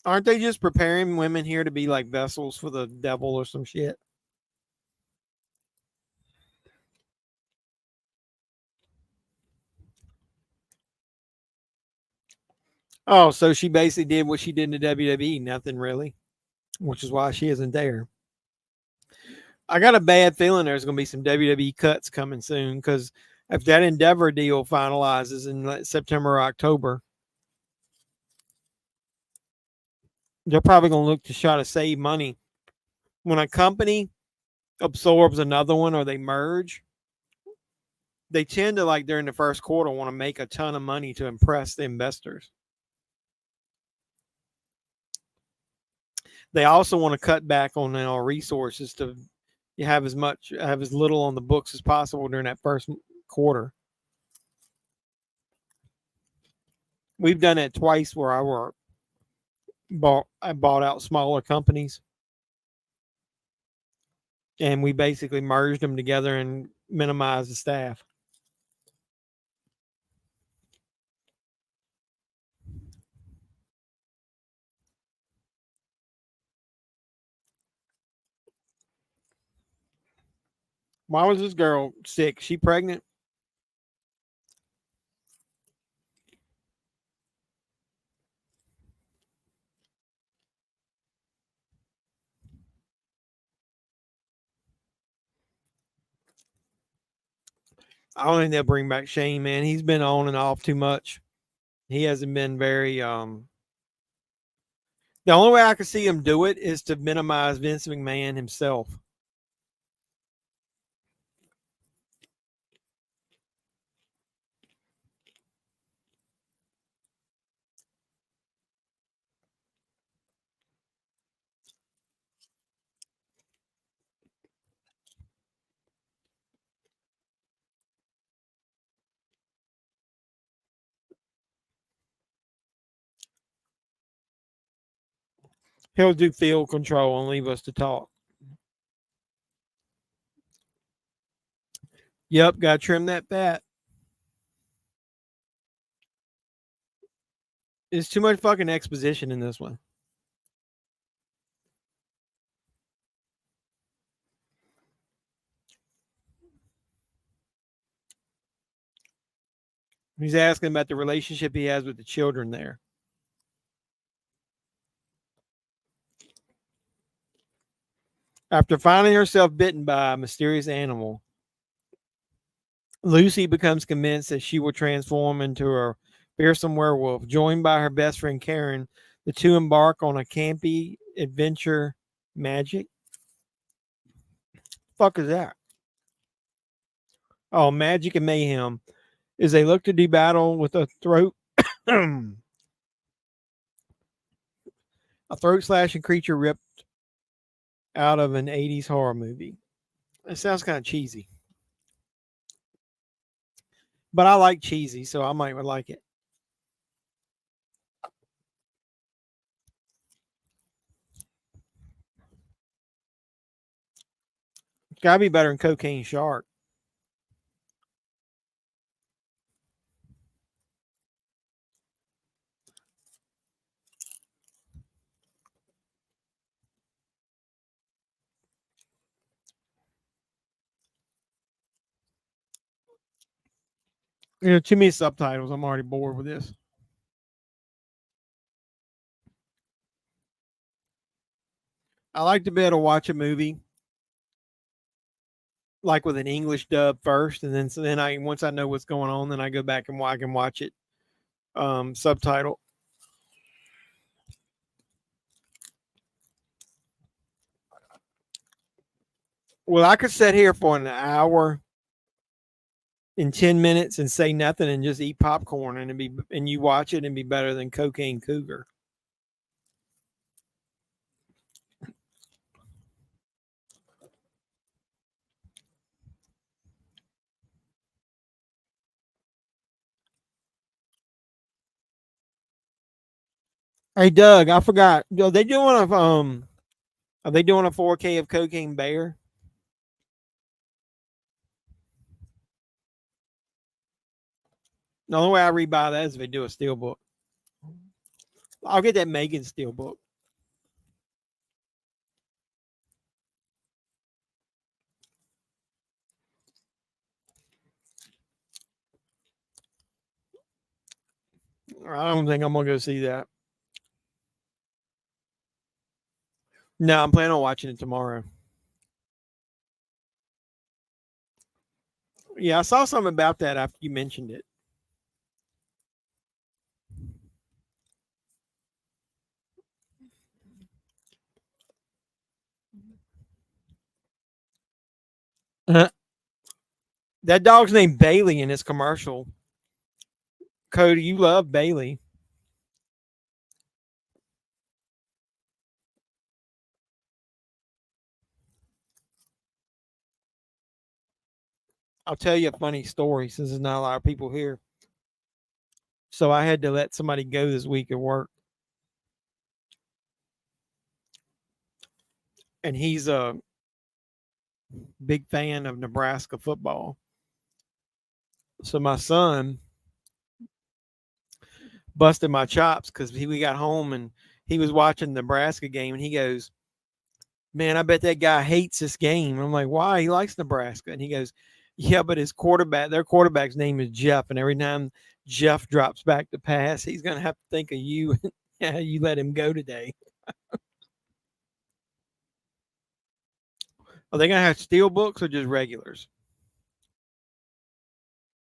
Aren't they just preparing women here to be like vessels for the devil or some shit? Oh, so she basically did what she did in the WWE, nothing really, which is why she isn't there. I got a bad feeling there's going to be some WWE cuts coming soon because if that Endeavor deal finalizes in September or October, they're probably going to look to try to save money. When a company absorbs another one or they merge, they tend to, like during the first quarter, want to make a ton of money to impress the investors. They also want to cut back on resources to have as little on the books as possible during that first quarter. We've done it twice where I work. I bought out smaller companies, and we basically merged them together and minimized the staff. Why was this girl sick? She pregnant? I don't think they'll bring back Shane, man. He's been on and off too much. He hasn't been very the only way I could see him do it is to minimize Vince McMahon himself. He'll do field control and leave us to talk. Yep, got to trim that fat. There's too much fucking exposition in this one. He's asking about the relationship he has with the children there. After finding herself bitten by a mysterious animal, Lucy becomes convinced that she will transform into a fearsome werewolf. Joined by her best friend Karen, the two embark on a campy adventure. Magic? Fuck is that? Oh, magic and mayhem. As they look to do battle with a a throat slashing creature ripped out of an 80s horror movie. It sounds kind of cheesy. But I like cheesy, so I might like it. It's gotta be better than Cocaine Shark. You know, too many subtitles. I'm already bored with this. I like to be able to watch a movie like with an English dub first, and then I once I know what's going on, then I go back and I can watch it subtitle. Well, I could sit here for an hour in 10 minutes and say nothing and just eat popcorn and you watch it and be better than Cocaine Cougar. Hey Doug, I forgot. Are they doing a 4K of Cocaine Bear? The only way I rebuy that is if they do a steelbook. I'll get that Megan steelbook. I don't think I'm gonna go see that. No, I'm planning on watching it tomorrow. Yeah, I saw something about that after you mentioned it. That dog's named Bailey in this commercial. Cody, you love Bailey. I'll tell you a funny story since there's not a lot of people here. So I had to let somebody go this week at work. And he's a big fan of Nebraska football. So my son busted my chops because we got home and he was watching the Nebraska game and he goes, "Man, I bet that guy hates this game." I'm like, "Why? He likes Nebraska." And he goes, "Yeah, but their quarterback's name is Jeff, and every time Jeff drops back to pass, he's gonna have to think of you. Yeah, you let him go today." Are they gonna have steel books or just regulars?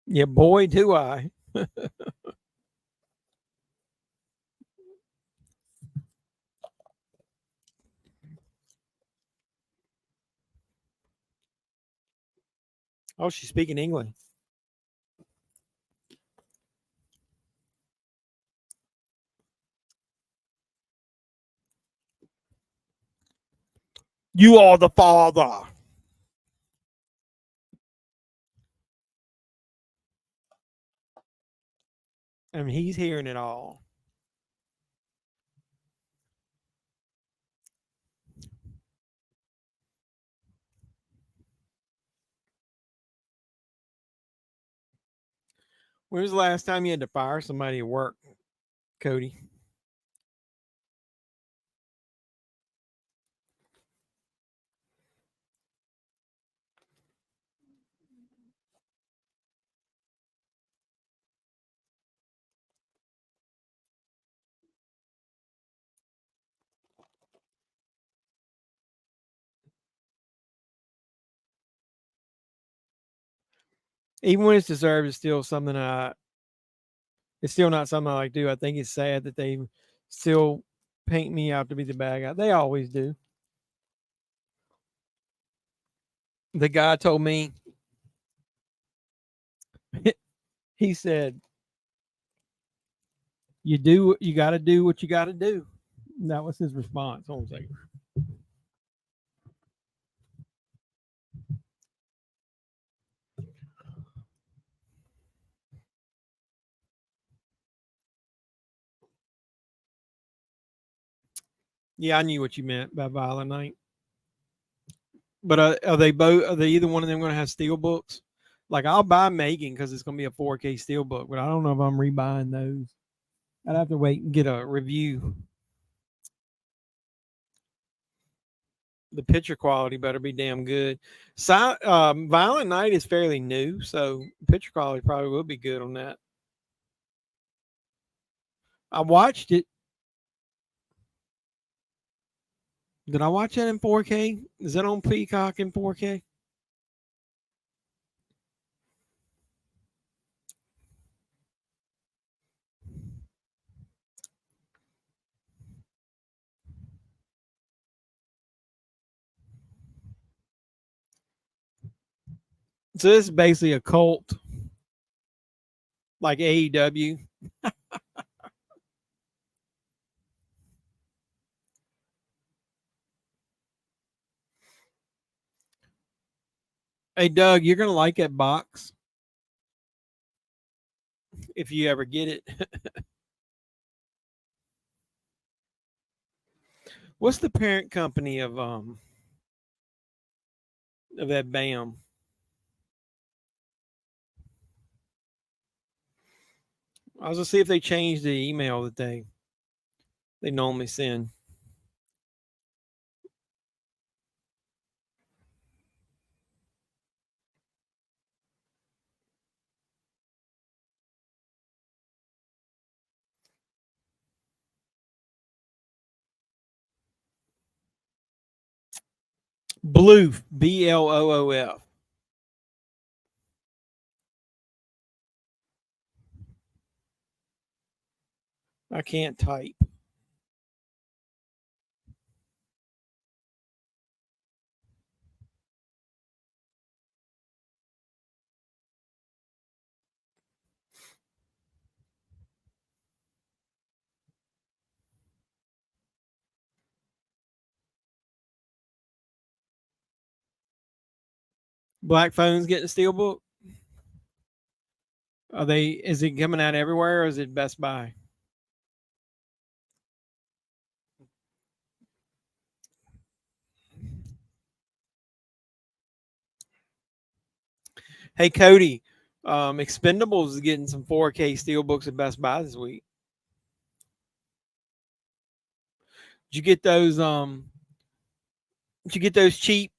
Yeah, boy, do I. Oh, she's speaking English. You are the father. And he's hearing it all. When was the last time you had to fire somebody at work, Cody? Even when it's deserved, it's still something it's still not something I like to do. I think it's sad that they still paint me out to be the bad guy. They always do. The guy told me, he said, you got to do what you got to do. And that was his response. Hold on a second. Yeah, I knew what you meant by Violent Night. But are they both? Are they either one of them going to have steel books? Like I'll buy Megan because it's going to be a 4K steel book, but I don't know if I'm rebuying those. I'd have to wait and get a review. The picture quality better be damn good. Violent Night is fairly new, so picture quality probably will be good on that. I watched it. Did I watch that in 4K? Is that on Peacock in 4K? So this is basically a cult, like AEW. Hey, Doug, you're going to like that box if you ever get it. What's the parent company of that BAM? I was gonna see if they changed the email that they normally send. Bloof, BLOOF. I can't type. Black Phone's getting a steelbook. Are they? Is it coming out everywhere, or is it Best Buy? Hey, Cody, Expendables is getting some 4K steelbooks at Best Buy this week. Did you get those? Did you get those cheap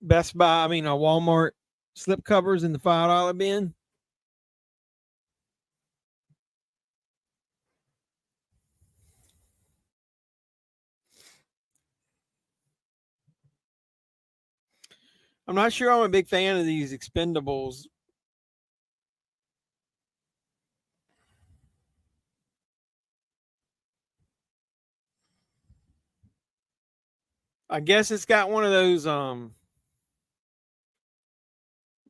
Best Buy? I mean, Walmart slip covers in the $5 bin. I'm not sure I'm a big fan of these Expendables. I guess it's got one of those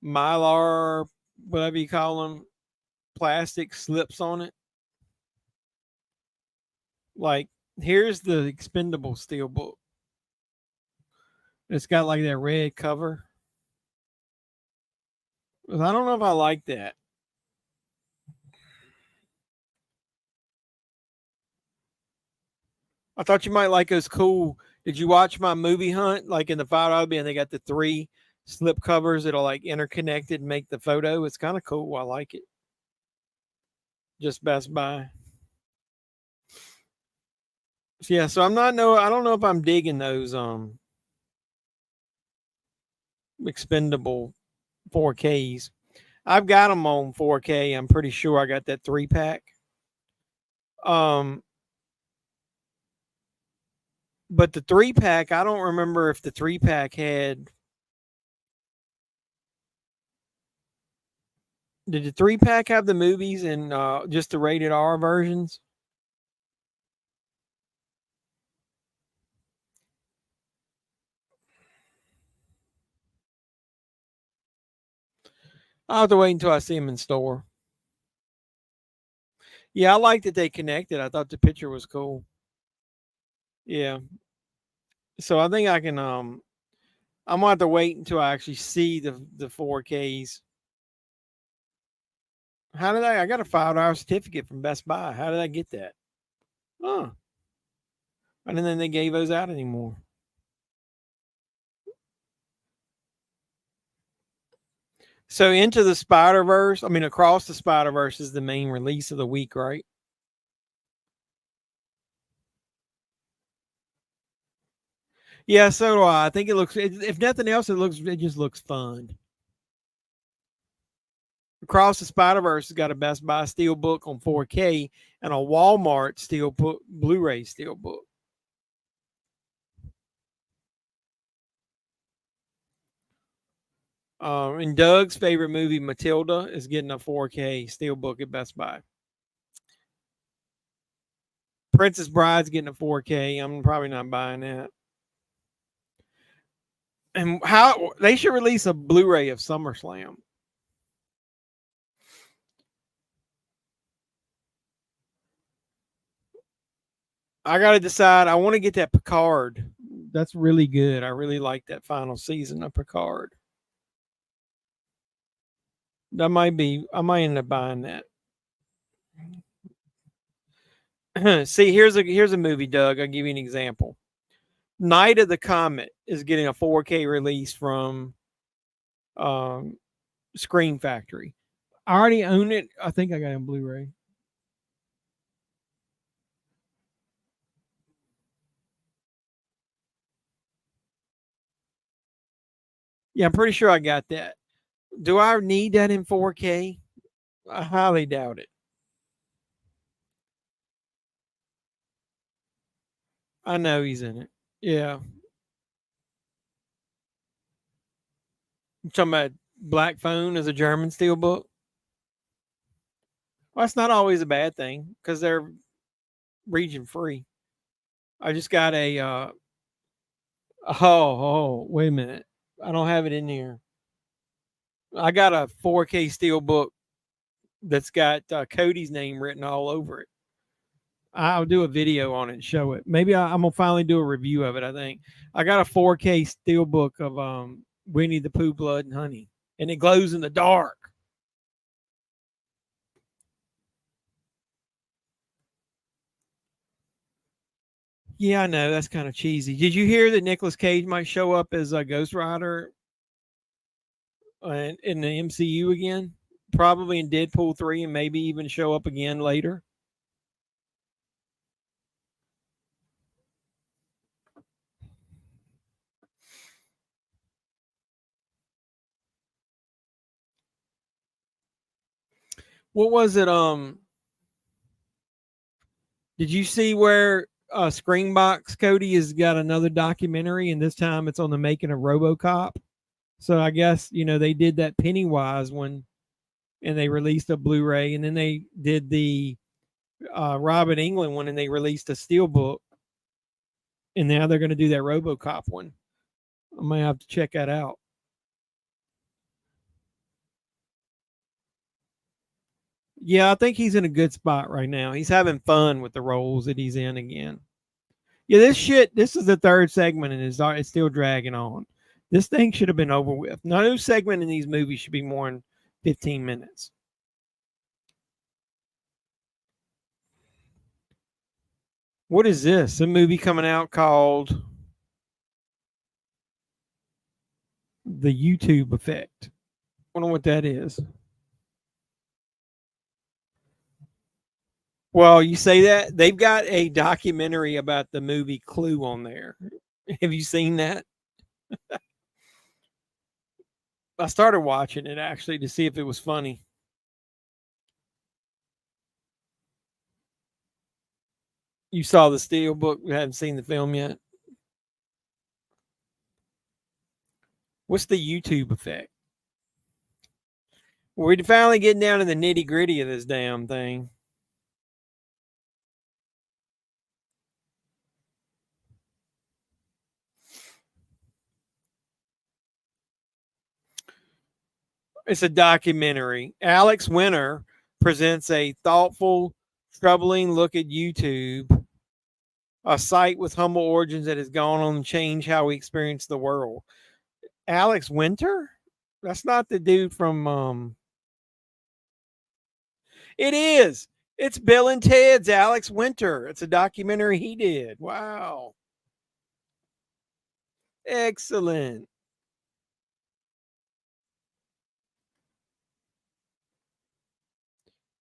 Mylar, whatever you call them, plastic slips on it. Like, here's the Expendable steelbook. It's got like that red cover. I don't know if I like that. I thought you might like those cool. Did you watch my movie hunt? Like in the $5 bin, they got the 3 slip covers that'll like interconnected and make the photo. It's kind of cool. I like it. Just Best Buy. So yeah, so I don't know if I'm digging those expendable 4Ks. I've got them on 4K. I'm pretty sure I got that 3-pack. But the 3-pack, I don't remember if the 3-pack had Did the 3-pack have the movies and just the rated R versions? I'll have to wait until I see them in store. Yeah, I like that they connected. I thought the picture was cool. Yeah. So I think I can I'm gonna have to wait until I actually see the 4Ks. How did I got a $5 certificate from Best Buy. How did I get that? Huh. I didn't think they gave those out anymore. So Into the Spider-Verse, Across the Spider-Verse is the main release of the week, right? Yeah, so do I. I think it looks, if nothing else, it just looks fun. Across the Spider-Verse has got a Best Buy Steelbook on 4K and a Walmart Steelbook, Blu-ray Steelbook. And Doug's favorite movie, Matilda, is getting a 4K Steelbook at Best Buy. Princess Bride's getting a 4K. I'm probably not buying that. And how they should release a Blu-ray of SummerSlam. I got to decide. I want to get that Picard. That's really good. I really like that final season of Picard. I might end up buying that. See, here's a movie, Doug. I'll give you an example. Night of the Comet is getting a 4K release from Screen Factory. I already own it. I think I got it on Blu-ray. Yeah, I'm pretty sure I got that. Do I need that in 4K? I highly doubt it. I know he's in it. Yeah. I'm talking about Black Phone as a German steelbook. Well, that's not always a bad thing because they're region free. I just got a wait a minute. I don't have it in here. I got a 4K steelbook that's got Cody's name written all over it. I'll do a video on it and show it. Maybe I'm gonna finally do a review of it. I think I got a 4K steelbook of Winnie the Pooh, Blood and Honey, and it glows in the dark. Yeah, I know that's kind of cheesy. Did you hear that Nicolas Cage might show up as a Ghost Rider in the MCU again? Probably in Deadpool 3, and maybe even show up again later. What was it? Did you see where Screenbox Cody has got another documentary, and this time it's on the making of RoboCop? So I guess they did that Pennywise one, and they released a Blu-ray, and then they did the Robin England one, and they released a steelbook, and now they're going to do that RoboCop one. I might have to check that out. Yeah, I think he's in a good spot right now. He's having fun with the roles that he's in again. Yeah, this is the third segment, and it's still dragging on. This thing should have been over with. No segment in these movies should be more than 15 minutes. What is this? A movie coming out called The YouTube Effect. I don't know what that is. Well, you say that they've got a documentary about the movie Clue on there. Have you seen that? I started watching it actually to see if it was funny. You saw the steelbook. You haven't seen the film yet. What's the YouTube effect? We're finally getting down to the nitty gritty of this damn thing. It's a documentary. Alex Winter presents a thoughtful, troubling look at YouTube, a site with humble origins that has gone on to change how we experience the world. Alex Winter? That's not the dude from It is. It's Bill and Ted's Alex Winter. It's a documentary he did. Wow. Excellent.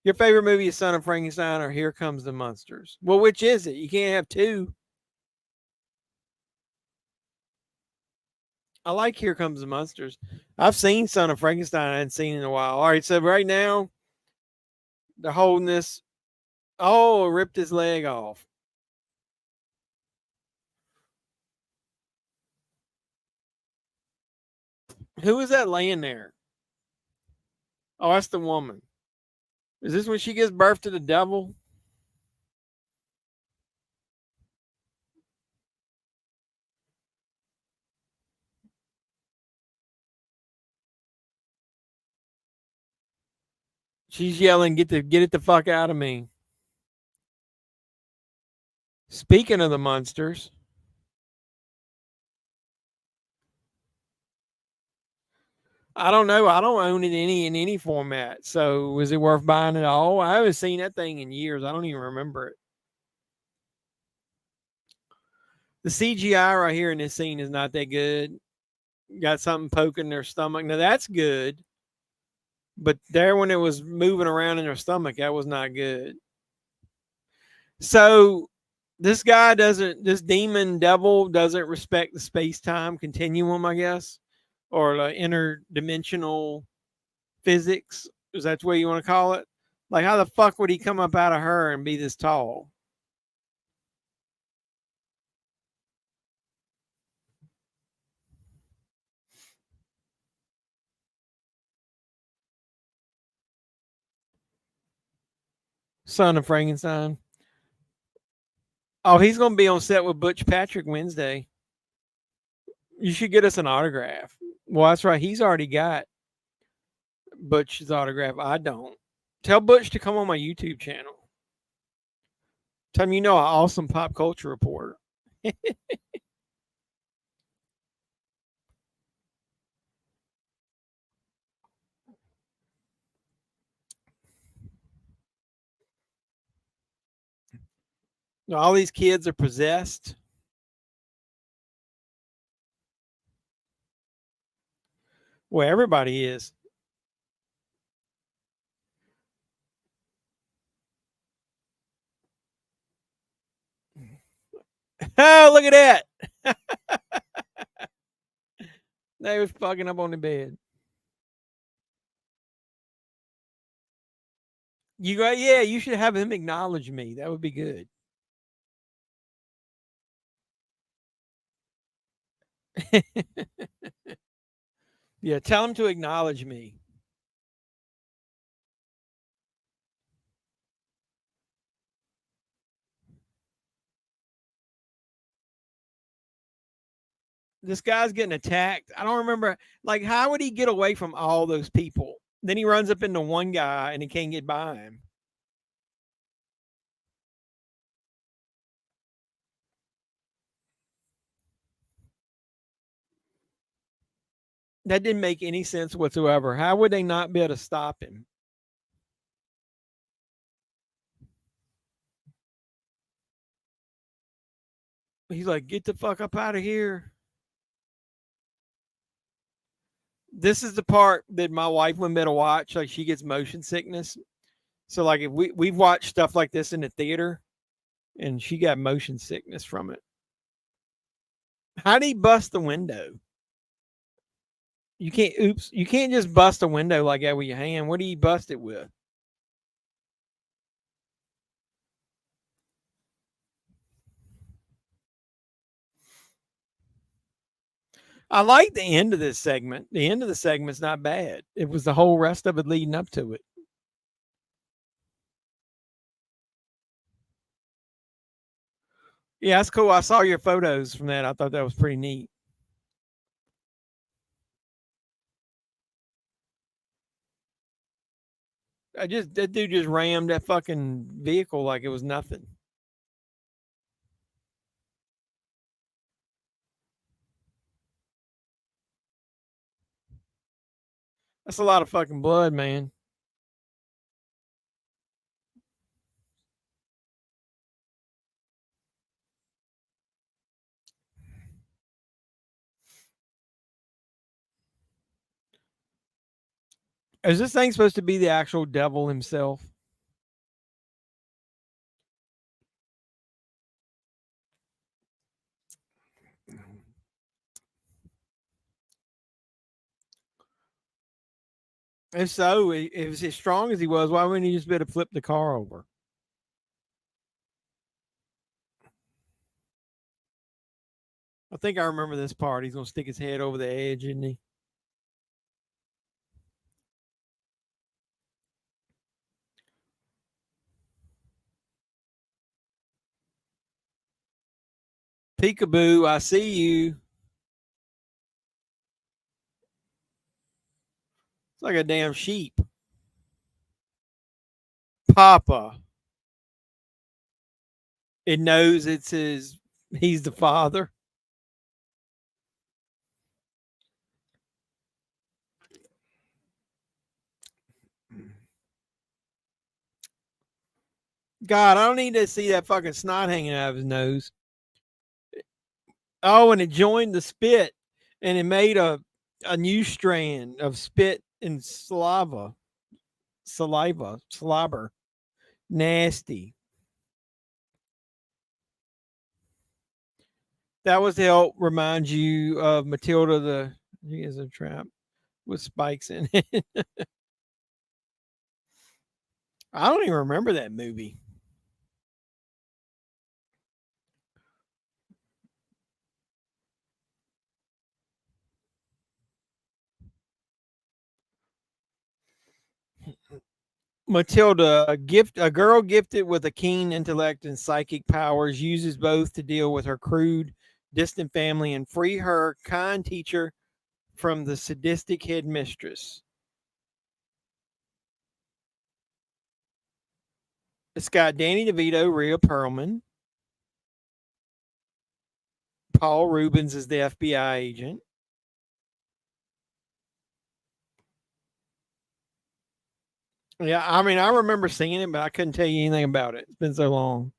Your favorite movie is Son of Frankenstein or Here Comes the Monsters? Well, which is it? You can't have two. I like Here Comes the Monsters. I've seen Son of Frankenstein. I hadn't seen in a while. All right, so right now they're holding this. Oh, ripped his leg off. Who is that laying there? Oh, that's the woman. Is this when she gives birth to the devil? She's yelling, get it the fuck out of me. Speaking of the monsters, I don't know. I don't own it in any format. So is it worth buying at all? I haven't seen that thing in years. I don't even remember it. The CGI right here in this scene is not that good. Got something poking their stomach. Now that's good. But there when it was moving around in their stomach, that was not good. So this demon devil doesn't respect the space-time continuum, I guess, or the interdimensional physics. Is that the way you want to call it? Like, how the fuck would he come up out of her and be this tall? Son of Frankenstein. Oh, he's going to be on set with Butch Patrick Wednesday. You should get us an autograph. Well, that's right. He's already got Butch's autograph. I don't. Tell Butch to come on my YouTube channel. Tell him you know an awesome pop culture reporter. All these kids are possessed. Well, everybody is. Oh, look at that. They was fucking up on the bed. Yeah, you should have him acknowledge me. That would be good. Yeah, tell him to acknowledge me. This guy's getting attacked. I don't remember. Like, how would he get away from all those people? Then he runs up into one guy and he can't get by him. That didn't make any sense whatsoever. How would they not be able to stop him? He's like, get the fuck up out of here. This is the part that my wife wouldn't be able to watch. Like, she gets motion sickness. So, like, if we've watched stuff like this in the theater, and she got motion sickness from it. How did he bust the window? You can't just bust a window like that with your hand. What do you bust it with? I like the end of this segment. The end of the segment's not bad. It was the whole rest of it leading up to it. Yeah, that's cool. I saw your photos from that. I thought that was pretty neat. That dude just rammed that fucking vehicle like it was nothing. That's a lot of fucking blood, man. Is this thing supposed to be the actual devil himself? If so, if it's as strong as he was, why wouldn't he just be able to flip the car over? I think I remember this part. He's gonna stick his head over the edge, isn't he? Peekaboo, I see you. It's like a damn sheep. Papa. It knows he's the father. God, I don't need to see that fucking snot hanging out of his nose. Oh, and it joined the spit and it made a new strand of spit and slobber. Nasty. That was to help remind you of Matilda the She is a trap with spikes in it. I don't even remember that movie. Matilda, a girl gifted with a keen intellect and psychic powers, uses both to deal with her crude, distant family and free her kind teacher from the sadistic headmistress. It's got Danny DeVito, Rhea Perlman, Paul Rubens is the FBI agent. Yeah, I mean, I remember seeing it, but I couldn't tell you anything about it. It's been so long.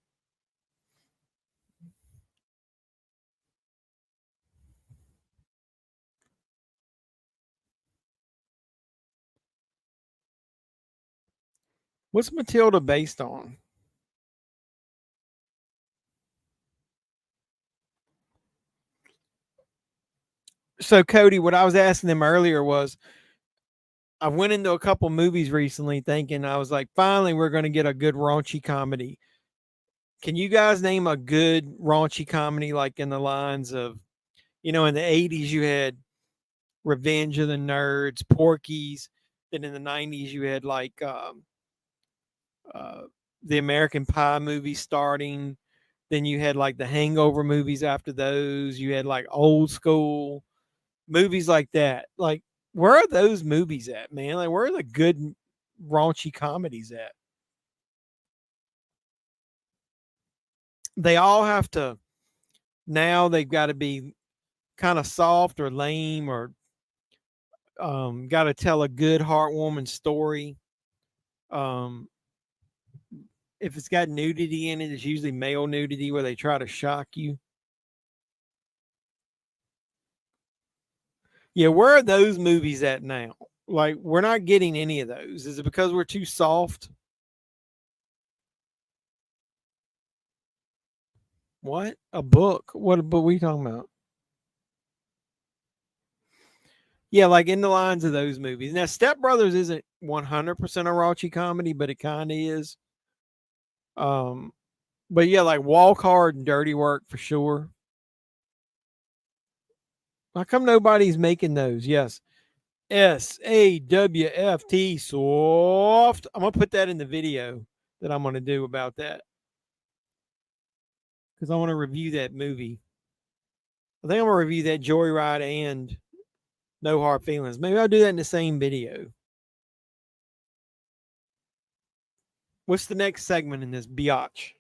What's Matilda based on? So, Cody, what I was asking them earlier was I went into a couple movies recently thinking I was like, finally, we're going to get a good raunchy comedy. Can you guys name a good raunchy comedy like in the lines of, in the 80s, you had Revenge of the Nerds, Porky's. Then in the 90s, you had like the American Pie movie starting. Then you had like the Hangover movies after those. You had like old school movies like that. Like, where are those movies at, man? Like, where are the good raunchy comedies at? They all have to, now they've got to be kind of soft or lame or got to tell a good heartwarming story. If it's got nudity in it, it's usually male nudity where they try to shock you. Yeah, where are those movies at now? Like, we're not getting any of those. Is it because we're too soft? What? A book? What book are we talking about? Yeah, like in the lines of those movies. Now, Step Brothers isn't 100% a raunchy comedy, but it kind of is. But yeah, like Walk Hard and Dirty Work for sure. How come nobody's making those? Yes. SAWFT soft. I'm going to put that in the video that I'm going to do about that because I want to review that movie. I think I'm going to review that Joyride and No Hard Feelings. Maybe I'll do that in the same video. What's the next segment in this biatch?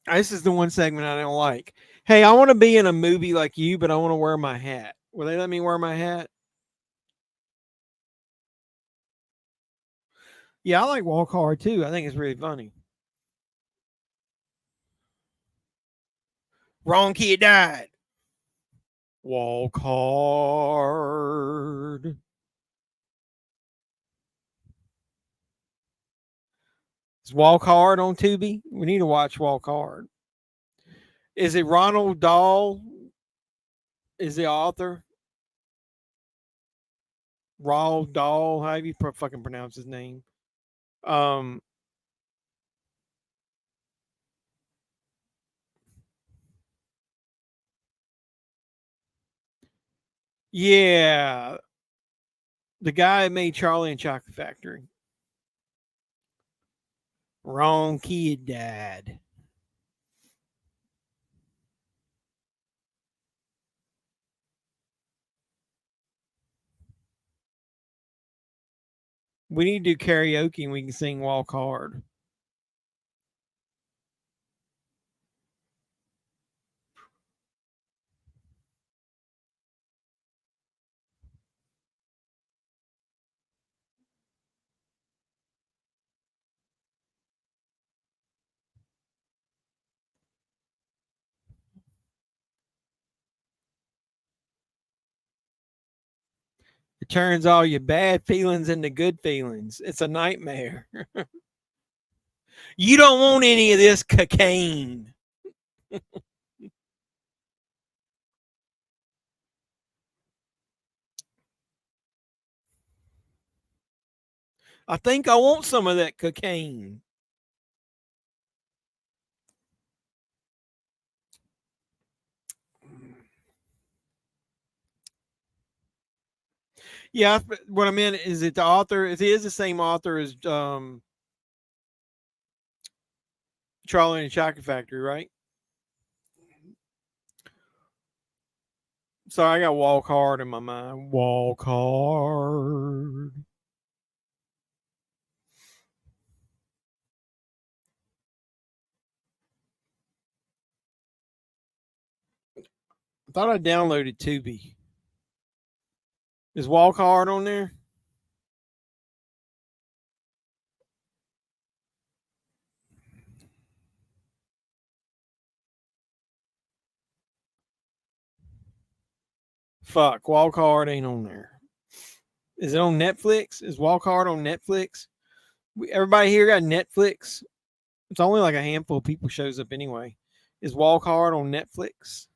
This is the one segment I don't like. Hey, I want to be in a movie like you, but I want to wear my hat. Will they let me wear my hat? Yeah, I like Walk Hard too. I think it's really funny. Wrong kid died. Walk Hard. Is Walk Hard on Tubi? We need to watch Walk Hard. Is it Ronald Dahl? Is the author? Roald Dahl? How do you fucking pronounce his name? Um, yeah, the guy that made Charlie and Chocolate Factory. Wrong kid died. We need to do karaoke and we can sing Walk Hard. It turns all your bad feelings into good feelings. It's a nightmare. You don't want any of this cocaine. I think I want some of that cocaine. Yeah, what I meant is it the author? It is the same author as Charlie and the Chocolate Factory, right? Sorry, I got Walk Hard in my mind. Walk Hard. I thought I downloaded Tubi. Is Walk Hard on there? Fuck, Walk Hard ain't on there. Is it on Netflix? Is Walk Hard on Netflix? Everybody here got Netflix? It's only like a handful of people shows up anyway. Is Walk Hard on Netflix?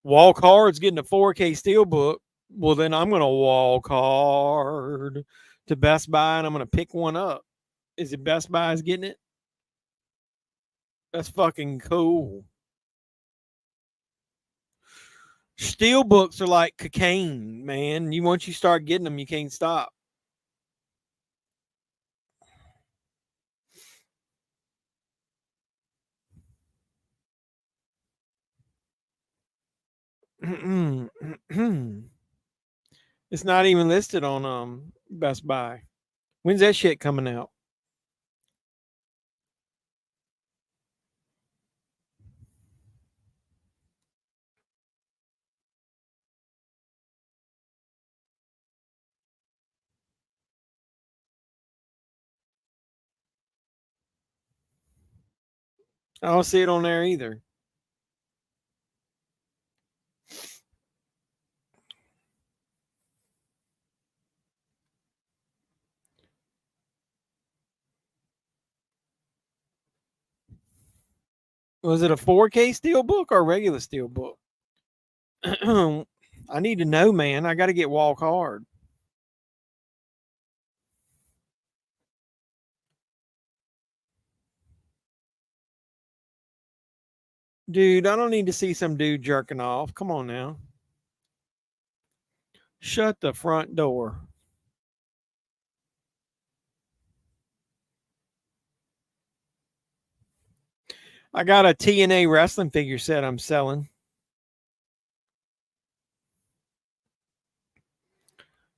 Walk Hard's getting a 4K Steelbook. Well, then I'm going to walk hard to Best Buy and I'm going to pick one up. Is it Best Buy's getting it? That's fucking cool. Steelbooks are like cocaine, man. Once you start getting them, you can't stop. It's not even listed on Best Buy. When's that shit coming out? I don't see it on there either. Was it a 4K steelbook or a regular steelbook? I need to know, man. I got to get Walk Hard. Dude, I don't need to see some dude jerking off. Come on now. Shut the front door. I got a TNA wrestling figure set I'm selling.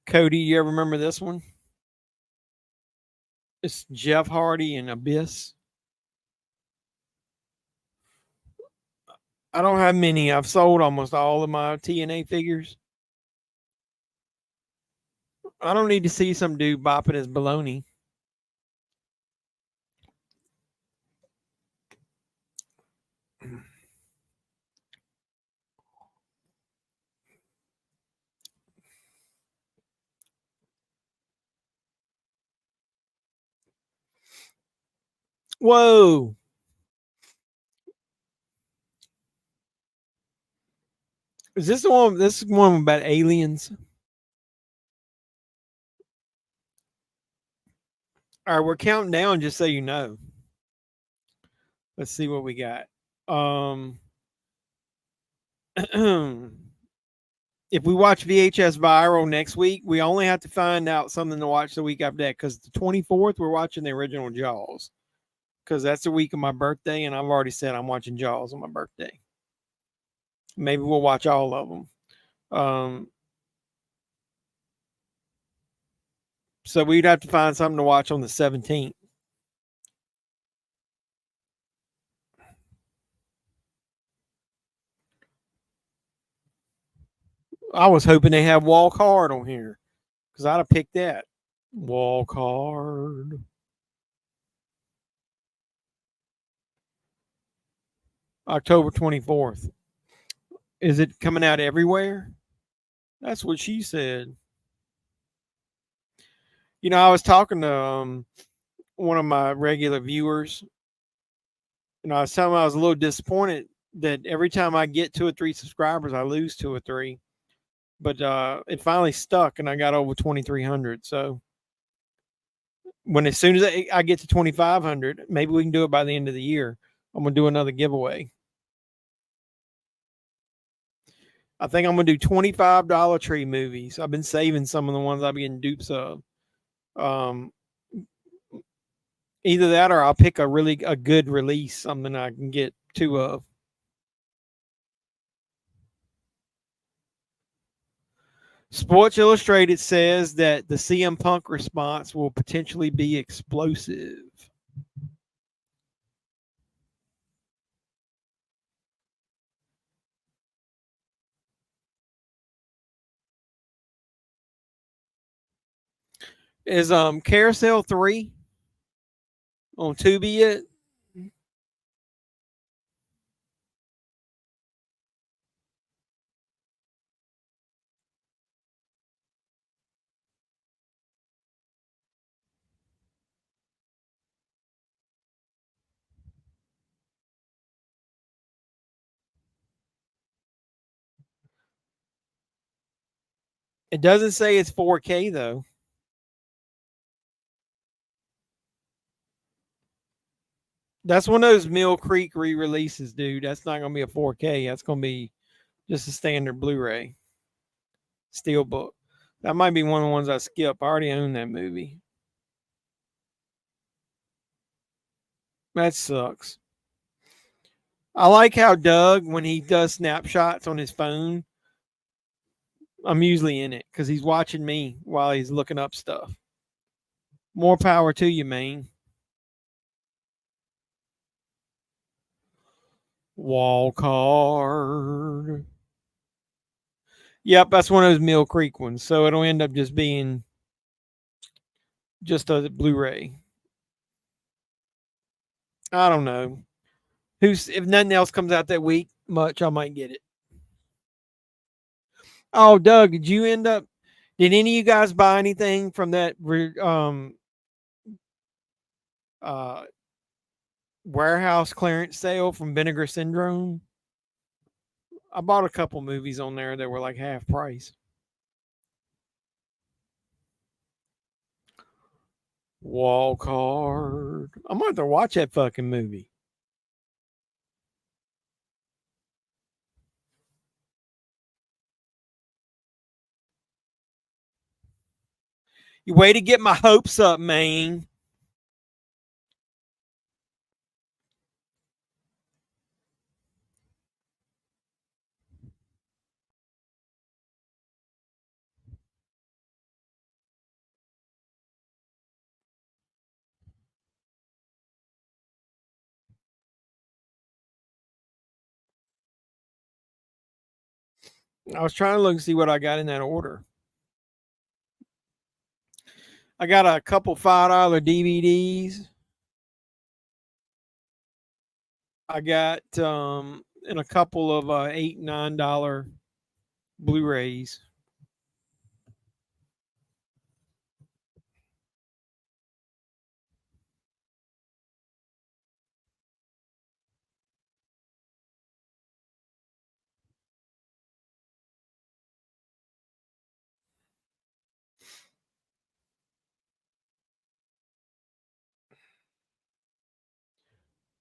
Cody, you ever remember this one? It's Jeff Hardy and Abyss. I don't have many. I've sold almost all of my TNA figures. I don't need to see some dude bopping his baloney. Whoa. Is this the one? This is one about aliens. All right, we're counting down just so you know. Let's see what we got. If we watch VHS Viral next week, we only have to find out something to watch the week after that, because the 24th, we're watching the original Jaws, because that's the week of my birthday, and I've already said I'm watching Jaws on my birthday. Maybe we'll watch all of them. So we'd have to find something to watch on the 17th. I was hoping they have Walk Hard on here, because I'd have picked that. Walk Hard. October 24th. Is it coming out everywhere? That's what she said. You know, I was talking to one of my regular viewers, and I was telling him I was a little disappointed that every time I get 2 or 3 subscribers, I lose 2 or 3. But it finally stuck, and I got over 2,300. So as soon as I get to 2,500, maybe we can do it by the end of the year. I'm gonna do another giveaway. I think I'm gonna do $25 Tree movies. I've been saving some of the ones I've been getting dupes of. Either that, or I'll pick a good release, something I can get 2 of. Sports Illustrated says that the CM Punk response will potentially be explosive. Is Carousel 3 on Tubi yet? It doesn't say it's 4K though. That's one of those Mill Creek re-releases, dude. That's not gonna be a 4K. That's gonna be just a standard Blu-ray steelbook. That might be one of the ones I skip. I already own that movie. That sucks. I like how Doug, when he does snapshots on his phone, I'm usually in it because he's watching me while he's looking up stuff. More power to you, man. Wall card. Yep, that's one of those Mill Creek ones. So it'll end up just being just a Blu-ray. I don't know. If nothing else comes out that week, I might get it. Oh, Doug, did any of you guys buy anything from that warehouse clearance sale from Vinegar Syndrome. I bought a couple movies on there that were like half price. Wall card. I'm gonna have to watch that fucking movie. You way to get my hopes up, man. I was trying to look and see what I got in that order. I got a couple $5 DVDs. I got and a couple of $8, $9 Blu-rays.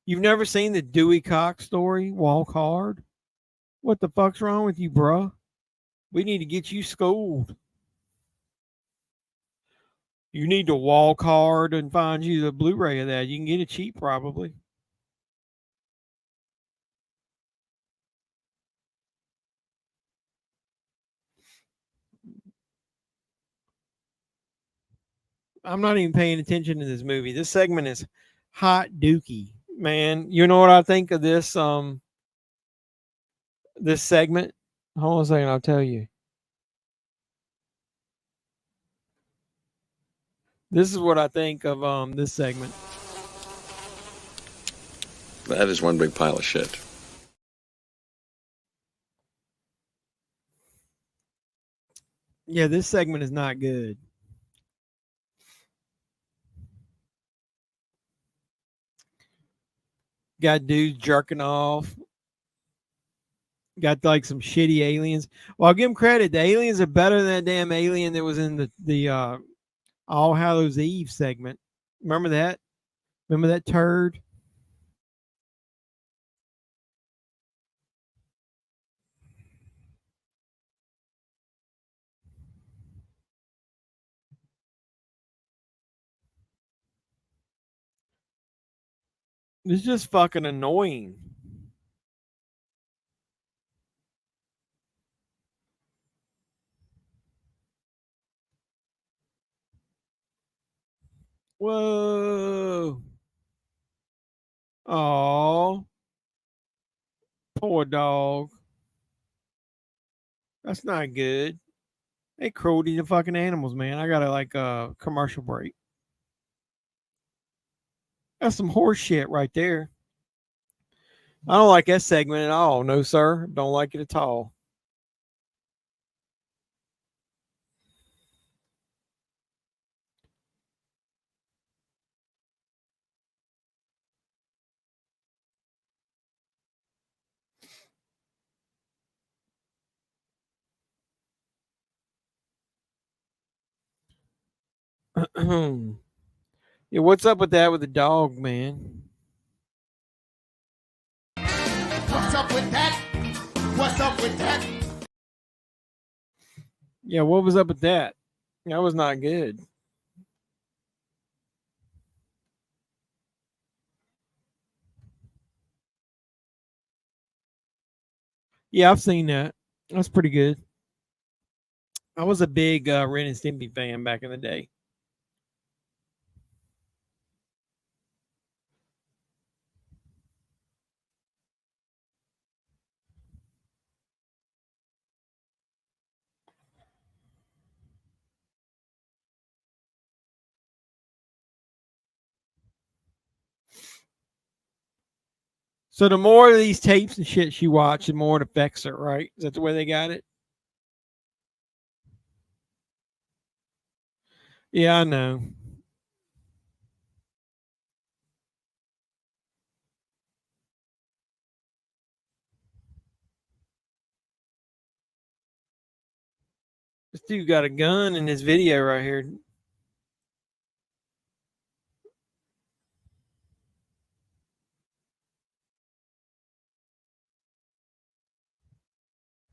You've never seen the Dewey Cox story, Walk Hard? What the fuck's wrong with you, bruh? We need to get you schooled. You need to walk hard and find you the Blu-ray of that. You can get it cheap, probably. I'm not even paying attention to this movie. This segment is hot dookie, man. You know what I think of this this segment? Hold on a second, I'll tell you. This is what I think of this segment. That is one big pile of shit. Yeah, this segment is not good. Got dudes jerking off. Got like some shitty aliens. Well, I'll give them credit. The aliens are better than that damn alien that was in the All Hallows Eve segment. Remember that? Remember that turd? It's just fucking annoying. Whoa. Oh, poor dog. That's not good. They cruelty to fucking animals, man. I gotta like a commercial break. That's some horse shit right there. I don't like that segment at all. No, sir. Don't like it at all. Yeah, what's up with that with the dog, man? What's up with that? What's up with that? Yeah, what was up with that? That was not good. Yeah, I've seen that. That's pretty good. I was a big Ren and Stimpy fan back in the day. So the more of these tapes and shit she watched, the more it affects her, right? Is that the way they got it? Yeah, I know. This dude got a gun in this video right here.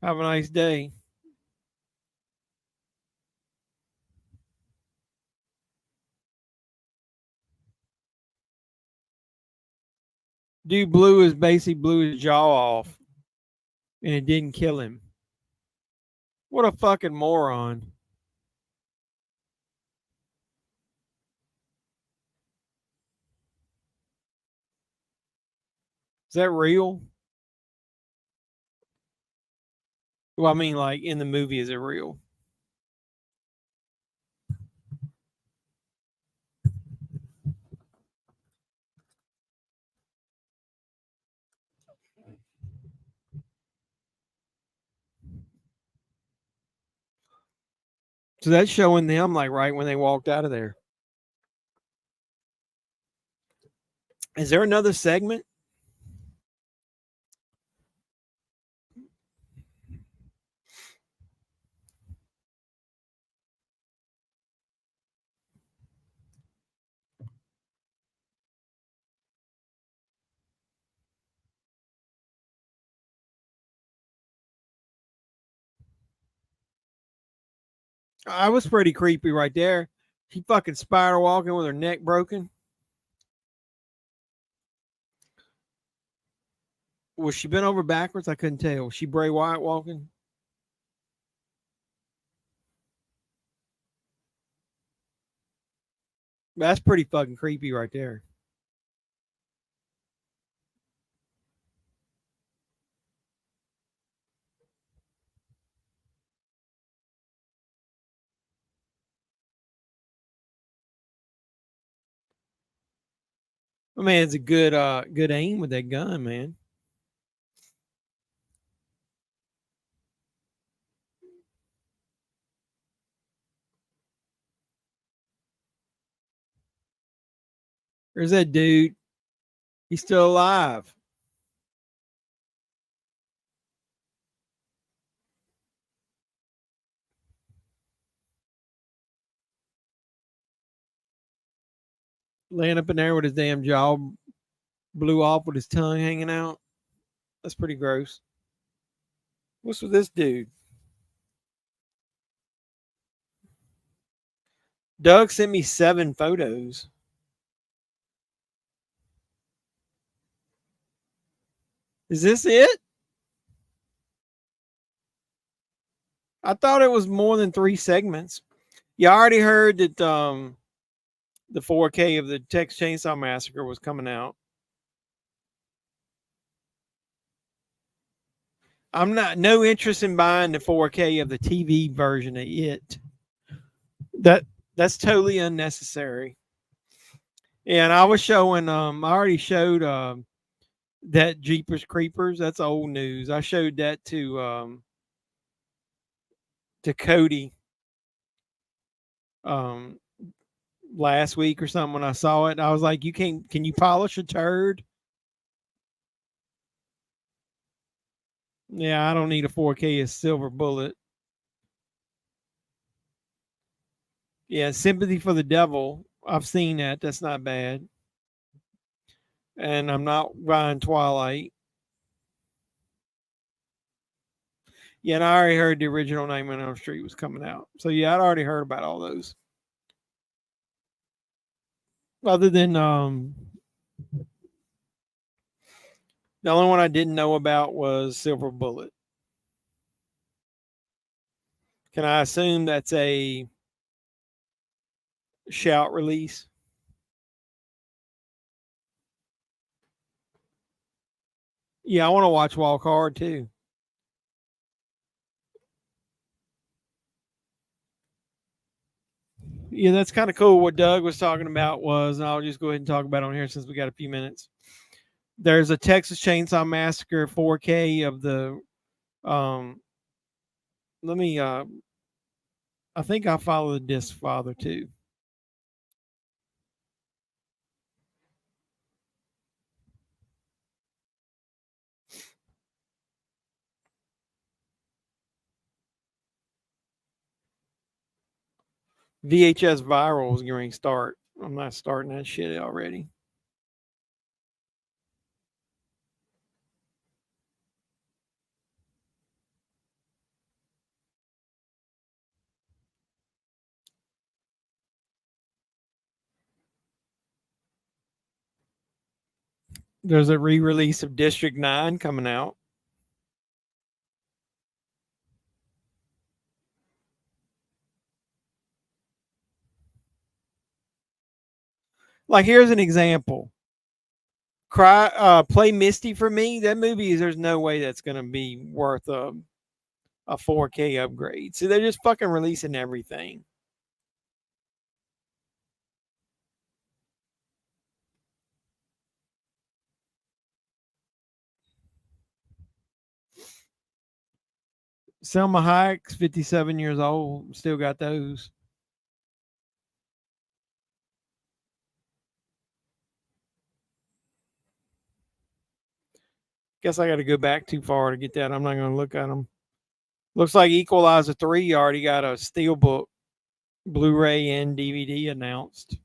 Have a nice day. Dude blew his jaw off, and it didn't kill him. What a fucking moron. Is that real? Well, I mean, like in the movie, is it real? So that's showing them like right when they walked out of there. Is there another segment? I was pretty creepy right there. She fucking spider walking with her neck broken. Was she bent over backwards? I couldn't tell. Was she Bray Wyatt walking? That's pretty fucking creepy right there. My man's a good aim with that gun, man. There's that dude. He's still alive. Laying up in there with his damn jaw blew off with his tongue hanging out. That's pretty gross. What's with this dude? Doug sent me 7 photos. Is this it? I thought it was more than 3 segments. You already heard that the 4K of the Texas Chainsaw Massacre was coming out. I'm no interest in buying the 4K of the TV version of it. That's totally unnecessary. And I was showing I already showed that Jeepers Creepers. That's old news. I showed that to Cody last week or something when I saw it. I was like, can you polish a turd? Yeah, I don't need a 4K of Silver Bullet. Yeah, Sympathy for the Devil. I've seen that. That's not bad. And I'm not buying Twilight. Yeah, and I already heard the original Nightmare on Elm Street was coming out. So yeah, I'd already heard about all those. Other than the only one I didn't know about was Silver Bullet. Can I assume that's a shout release? Yeah, I want to watch Wild Card too. Yeah, that's kind of cool. What Doug was talking about was, and I'll just go ahead and talk about it on here since we got a few minutes. There's a Texas Chainsaw Massacre 4K of the let me I think I follow the disc father too. VHS Viral is going to start. I'm not starting that shit already. There's a re-release of District 9 coming out. Like, here's an example. Play Misty for me. That movie, there's no way that's going to be worth a 4K upgrade. So they're just fucking releasing everything. Selma Hayek's 57 years old. Still got those. Guess I got to go back too far to get that. I'm not going to look at them. Looks like Equalizer 3 already got a Steelbook, Blu-ray, and DVD announced.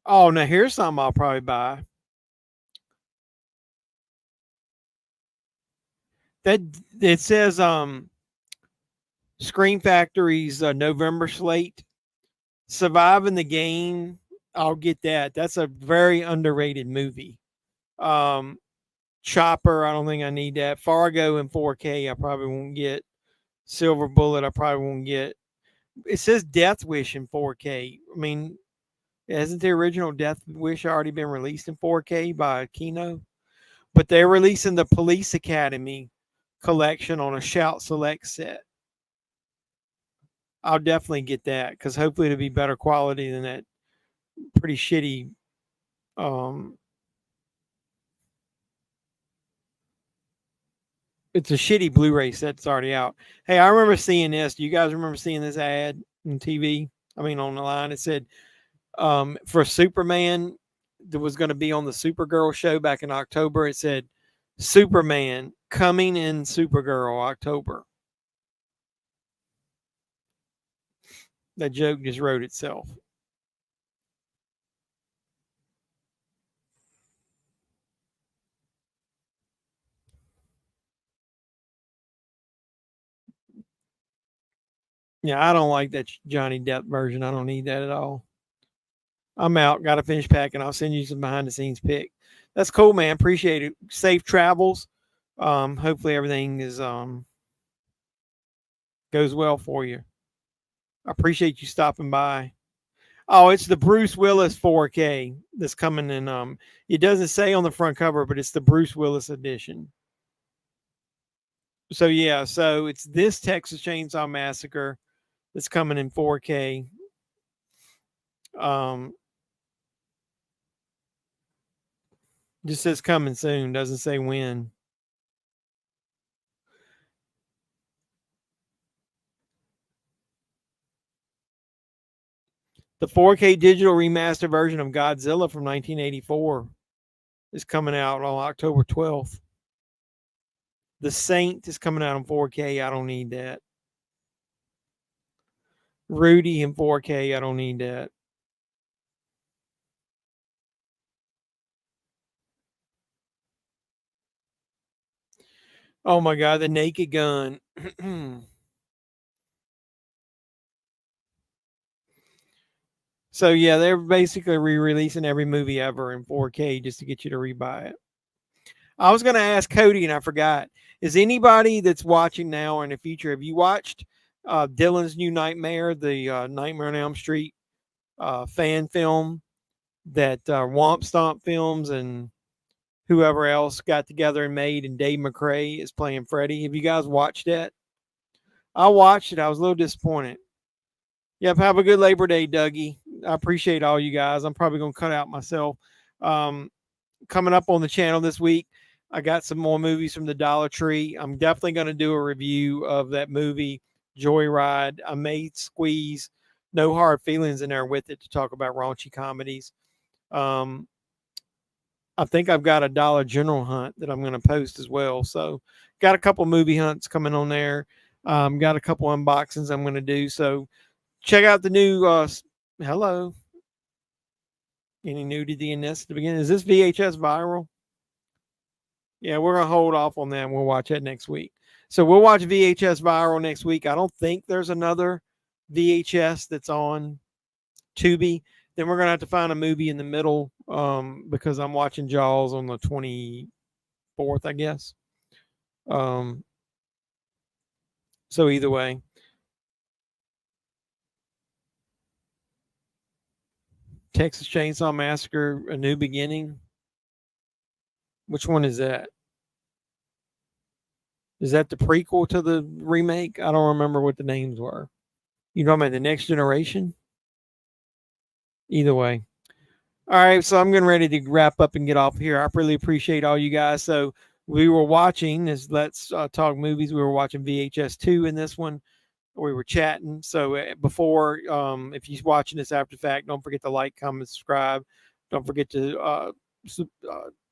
Oh, now here's something I'll probably buy. That it says Screen Factory's November slate. Surviving the Game. I'll get that. That's a very underrated movie. Chopper, I don't think I need that. Fargo in 4K, I probably won't get. Silver Bullet, I probably won't get. It says Death Wish in 4K. I mean, hasn't the original Death Wish already been released in 4K by Kino? But they're releasing the Police Academy collection on a Shout Select set. I'll definitely get that because hopefully it'll be better quality than that pretty shitty it's a shitty Blu-ray set that's already out. Hey, I remember seeing this. Do you guys remember seeing this ad on TV? I mean, on the line, it said for Superman that was going to be on the Supergirl show back in October. It said Superman coming in Supergirl October. That joke just wrote itself. Yeah, I don't like that Johnny Depp version. I don't need that at all. I'm out. Got to finish packing. I'll send you some behind the scenes pic. That's cool, man. Appreciate it. Safe travels. Hopefully everything is goes well for you. I appreciate you stopping by. Oh, it's the Bruce Willis 4K that's coming in. It doesn't say on the front cover, but it's the Bruce Willis edition. So yeah, so it's this Texas Chainsaw Massacre that's coming in 4K. Just says coming soon, doesn't say when. The 4K digital remaster version of Godzilla from 1984 is coming out on October 12th. The Saint is coming out in 4K. I don't need that. Rudy in 4K. I don't need that. Oh my God, the Naked Gun. So yeah, they're basically re-releasing every movie ever in 4K just to get you to rebuy it. I was going to ask Cody and I forgot. Is anybody that's watching now or in the future, have you watched Dylan's New Nightmare, the Nightmare on Elm Street fan film that Womp Stomp Films and whoever else got together and made, and Dave McRae is playing Freddy? Have you guys watched that? I watched it. I was a little disappointed. Yep. Have a good Labor Day, Dougie. I appreciate all you guys. I'm probably going to cut out myself. Coming up on the channel this week, I got some more movies from the Dollar Tree. I'm definitely going to do a review of that movie, Joyride. I may squeeze no hard feelings in there with it to talk about raunchy comedies. I think I've got a Dollar General hunt that I'm going to post as well. So got a couple movie hunts coming on there. Got a couple unboxings I'm going to do. So check out the new, hello. Any nudity in this at the beginning? Is this VHS viral? Yeah, we're going to hold off on that. And we'll watch that next week. So we'll watch VHS viral next week. I don't think there's another VHS that's on Tubi. Then we're going to have to find a movie in the middle because I'm watching Jaws on the 24th, I guess. So either way. Texas Chainsaw Massacre, A New Beginning. Which one is that? Is that the prequel to the remake? I don't remember what the names were. You know about The Next Generation? Either way. All right, so I'm getting ready to wrap up and get off here. I really appreciate all you guys. So we were watching this Let's Talk Movies. We were watching VHS 2 in this one. We were chatting. So before, if you're watching this after the fact, don't forget to like, comment, subscribe. Don't forget to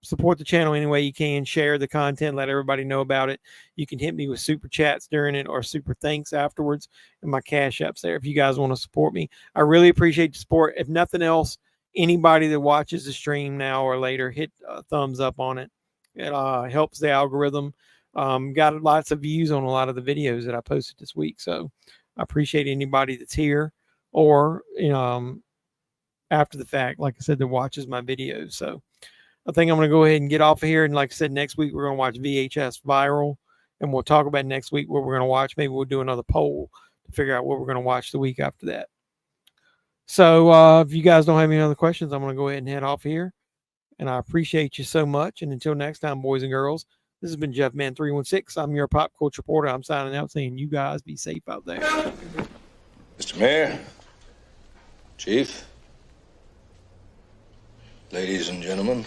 support the channel any way you can. Share the content. Let everybody know about it. You can hit me with super chats during it or super thanks afterwards. And my cash app's there if you guys want to support me. I really appreciate the support. If nothing else, anybody that watches the stream now or later, hit a thumbs up on it. It helps the algorithm. Got lots of views on a lot of the videos that I posted this week. So I appreciate anybody that's here or, after the fact, like I said, that watches my videos. So I think I'm going to go ahead and get off of here. And like I said, next week, we're going to watch VHS Viral. And we'll talk about next week what we're going to watch. Maybe we'll do another poll to figure out what we're going to watch the week after that. So if you guys don't have any other questions, I'm going to go ahead and head off here. And I appreciate you so much. And until next time, boys and girls, this has been JEFFMAN316. I'm your pop culture reporter. I'm signing out saying you guys be safe out there. Mr. Mayor, Chief, ladies and gentlemen.